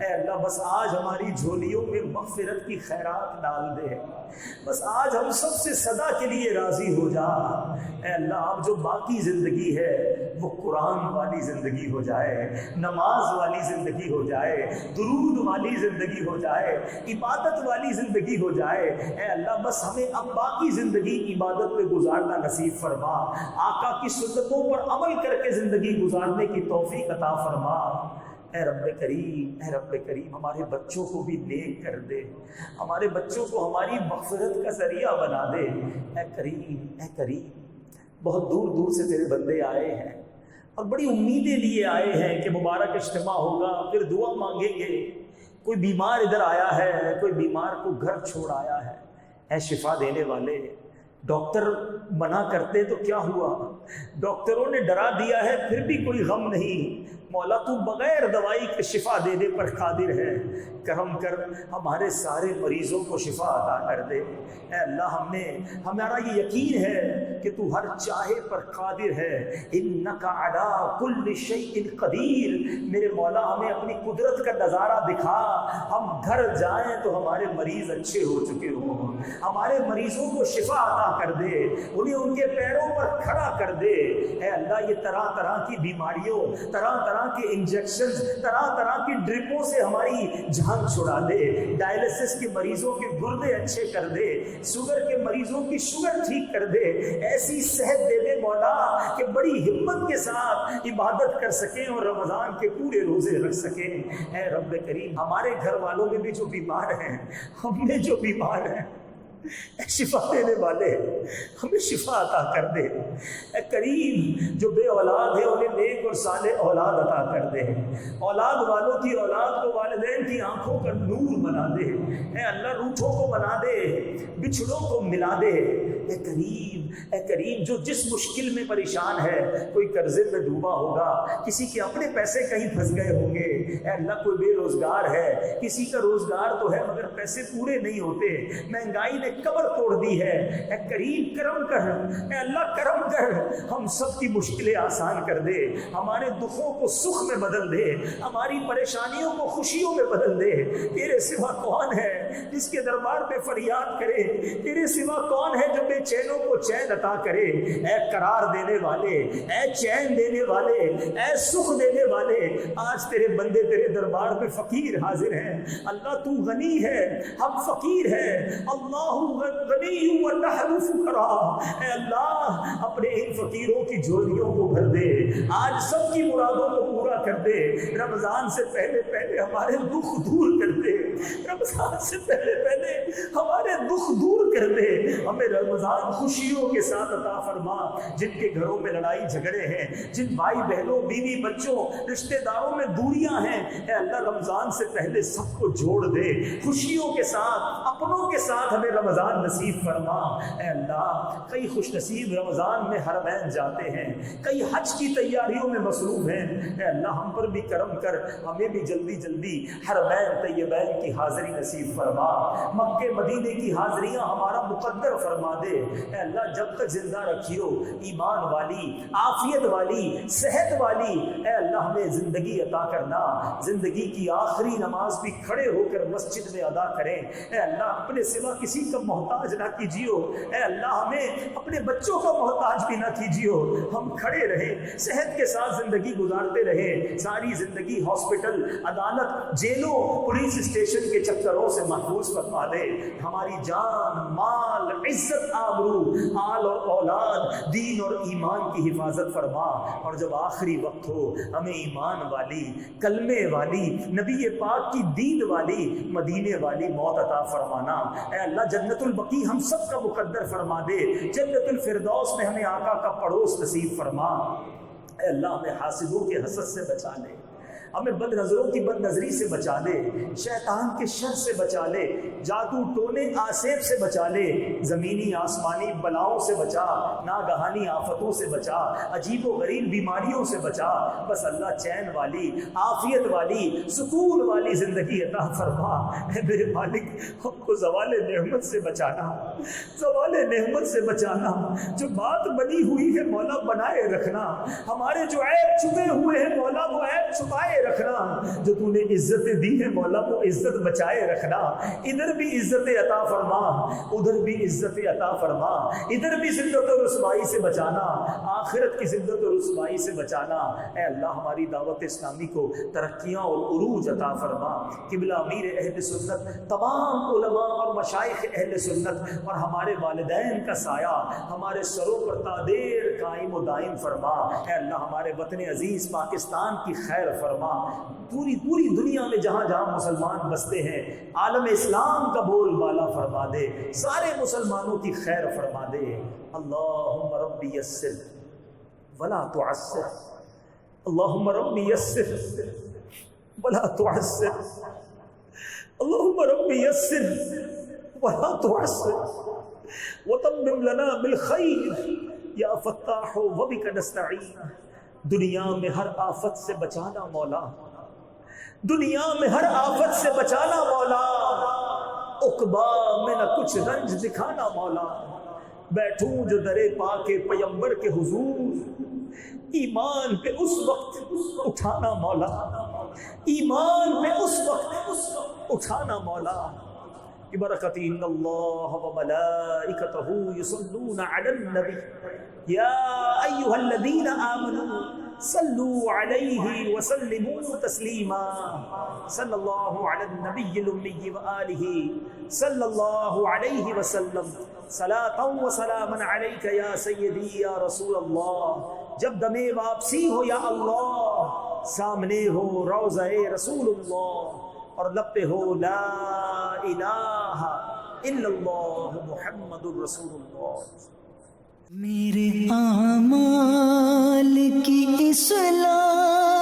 اے اللہ بس آج ہماری جھولیوں میں مغفرت کی خیرات ڈال دے، بس آج ہم سب سے صدا کے لیے راضی ہو جا۔ اے اللہ اب جو باقی زندگی ہے وہ قرآن والی زندگی ہو جائے، نماز والی زندگی ہو جائے، درود والی زندگی ہو جائے، عبادت والی زندگی ہو جائے۔ اے اللہ بس ہمیں اب باقی زندگی عبادت پہ گزارنا نصیب فرما، آقا کی سنتوں پر عمل کر کے زندگی گزارنے کی توفیق عطا فرما۔ اے رب کریم ہمارے بچوں کو بھی نیک کر دے، ہمارے بچوں کو ہماری مغفرت کا ذریعہ بنا دے۔ اے کریم بہت دور دور سے تیرے بندے آئے ہیں اور بڑی امیدیں لیے آئے ہیں کہ مبارک اجتماع ہوگا، پھر دعا مانگیں گے۔ کوئی بیمار ادھر آیا ہے، کوئی بیمار کو گھر چھوڑ آیا ہے، اے شفا دینے والے، ڈاکٹر منع کرتے تو کیا ہوا، ڈاکٹروں نے ڈرا دیا ہے پھر بھی کوئی غم نہیں، مولا تو بغیر دوائی کے شفا دینے پر قادر ہے، کرم کر ہمارے سارے مریضوں کو شفا عطا کر دے۔ اے اللہ ہمارا یہ یقین ہے کہ تو ہر چاہے پر قادر ہے، انک علی کل شیء قدیر۔ میرے مولا ہمیں اپنی قدرت کا نظارہ دکھا، ہم گھر جائیں تو ہمارے مریض اچھے ہو چکے ہوں، ہمارے مریضوں کو شفا عطا کر دے، انہیں ان کے پیروں پر کھڑا کر دے۔ اے اللہ یہ طرح طرح کی بیماریوں، طرح طرح کے انجیکشنز، طرح طرح کی ڈرپوں سے ہماری جان چھڑا دے، ڈائلسس کے مریضوں کے گردے اچھے کر دے، شوگر کے مریضوں کی شوگر ٹھیک کر دے، ایسی صحت دے دے مولا کہ بڑی ہمت کے ساتھ عبادت کر سکیں اور رمضان کے پورے روزے رکھ سکیں۔ اے رب کریم ہمارے گھر والوں میں بھی جو بیمار ہیں، ہم میں جو بیمار ہیں، اے شفا دینے والے ہمیں شفا عطا کر دے۔ اے کریم جو بے اولاد ہے انہیں نیک اور صالح اولاد عطا کر دے، اولاد والوں کی اولاد کو والدین کی آنکھوں کا نور بنا دے۔ اے اللہ روٹھوں کو بنا دے، بچھڑوں کو ملا دے۔ اے کریم جو جس مشکل میں پریشان ہے، کوئی قرضے میں ڈوبا ہوگا، کسی کے اپنے پیسے کہیں پھنس گئے ہوں گے، اے اللہ کوئی بے روزگار ہے، کسی کا روزگار تو ہے مگر پیسے پورے نہیں ہوتے، مہنگائی نے کمر توڑ دی ہے، اے کریم کرم کر، اے اللہ کرم کر، ہم سب کی مشکلیں آسان کر دے، ہمارے دکھوں کو سکھ میں بدل دے، ہماری پریشانیوں کو خوشیوں میں بدل دے۔ تیرے سوا کون ہے جس کے دربار پہ فریاد کرے، تیرے سوا کون ہے جو بے چینوں کو چین عطا کرے۔ اے قرار دینے والے، اے چین دینے والے، اے سکھ دینے والے، آج تیرے بندے تیرے دربار میں فقیر حاضر ہیں۔ اللہ تو غنی ہے، ہم فقیر ہیں، اللہ غنی و نحن فقراء۔ اے اللہ اپنے ان فقیروں کی جھولیوں کو بھر دے، آج سب کی مرادوں کو پورا کر دے، رمضان سے پہلے پہلے ہمارے دکھ دور کر دے، رمضان سے پہلے پہلے ہمارے دکھ دور کر دے، ہمیں رمضان خوشیوں کے ساتھ عطا فرما۔ جن کے گھروں میں لڑائی جھگڑے ہیں، جن بھائی بہنوں بیوی بچوں رشتہ داروں میں دوریاں ہیں، اے اللہ رمضان سے پہلے سب کو جوڑ دے، خوشیوں کے ساتھ اپنوں کے ساتھ ہمیں رمضان نصیب فرما۔ اے اللہ کئی خوش نصیب رمضان میں حرمین جاتے ہیں، کئی حج کی تیاریوں میں مصروف ہیں، اے اللہ ہم پر بھی کرم کر، ہمیں بھی جلدی جلدی حرمین طیبین کی حاضری نصیب فرما، مکے مدینے کی حاضریاں ہمارا مقدر فرما دے۔ اے اللہ جب تک زندہ رکھیو ایمان والی، عافیت والی، صحت والی، اے اللہ ہمیں زندگی عطا کرنا، زندگی کی آخری نماز بھی کھڑے ہو کر مسجد میں ادا کریں۔ اے اللہ اپنے سوا کسی کا محتاج نہ کیجیو، اے اللہ ہمیں اپنے بچوں کا محتاج بھی نہ کیجیو، ہم کھڑے رہیں، صحت کے ساتھ زندگی گزارتے رہیں، ساری زندگی ہاسپٹل، عدالت، جیلوں، پولیس اسٹیشن کے چکروں سے محفوظ فرما دے، ہماری جان، مال، عزت، آبرو، آل اور اولاد، دین اور ایمان کی حفاظت فرما، اور جب آخری وقت ہو ہمیں ایمان والی، کلمے والی، نبی پاک کی دین والی، مدینے والی موت عطا فرمانا۔ اے اللہ جنت البقیع ہم سب کا مقدر فرما دے، جنت الفردوس میں ہمیں آقا کا پڑوس نصیب فرما۔ اے اللہ ہمیں حاسدوں کے حسد سے بچا لے، ہمیں بد نظروں کی بد نظری سے بچا لے، شیطان کے شر سے بچا لے، جادو ٹونے آسیب سے بچا لے، زمینی آسمانی بلاؤں سے بچا، ناگہانی آفتوں سے بچا، عجیب و غریب بیماریوں سے بچا۔ بس اللہ چین والی، عافیت والی، سکون والی زندگی عطا فرما۔ اے میرے مالک ہم کو زوال نعمت سے بچانا، زوال نعمت سے بچانا، جو بات بنی ہوئی ہے مولا بنائے رکھنا، ہمارے جو عیب چھپے ہوئے ہیں مولا وہ عیب چھپائے رکھنا، جو تو نے عزت دی ہے مولا وہ عزت بچائے رکھنا، ادھر بھی عزت عطا فرما ادھر بھی عزت عطا فرما، ادھر بھی ذلت و رسوائی سے بچانا آخرت کی ذلت و رسوائی سے بچانا۔ اے اللہ ہماری دعوت اسلامی کو ترقیاں اور عروج عطا فرما۔ قبلہ امیر اہل سنت، تمام علماء اور مشائخ اہل سنت اور ہمارے والدین کا سایہ ہمارے سروں پر تادیر قائم و دائم فرما۔ اے اللہ ہمارے وطن عزیز پاکستان کی خیر فرما، پوری دنیا میں جہاں جہاں مسلمان بستے ہیں عالم اسلام کا بول بالا فرما دے، سارے مسلمانوں کی خیر فرما دے۔ اللہم ربی یسر ولا تعسر، اللہم ربی یسر ولا تعسر، اللہم ربی یسر ولا تعسر وتمم لنا بالخیر یا فتاح وبک نستعین۔ دنیا میں ہر آفت سے بچانا مولا، دنیا میں ہر آفت سے بچانا مولا، عقبا میں نہ کچھ رنج دکھانا مولا۔ بیٹھوں جو درے پاک پیمبر کے حضور، ایمان پہ اس وقت اٹھانا مولا، ایمان پہ اس وقت اٹھانا مولا۔ ببرکت ان اللہ وملائکتہ یصلون علی النبی یا ایھا الذین آمنوا صلوا علیہ وسلموا تسلیما۔ صلی اللہ علی النبی الامی وآلہ صلی اللہ علیہ وسلم، صلاۃ و سلاما علیک یا سیدی یا رسول اللہ۔ جب دم واپسی ہو یا اللہ، سامنے ہو روضہ رسول اللہ اور لب پہ ہو لا الہ الا اللہ محمد الرسول اللہ۔ میرے اعمال کی اصلاح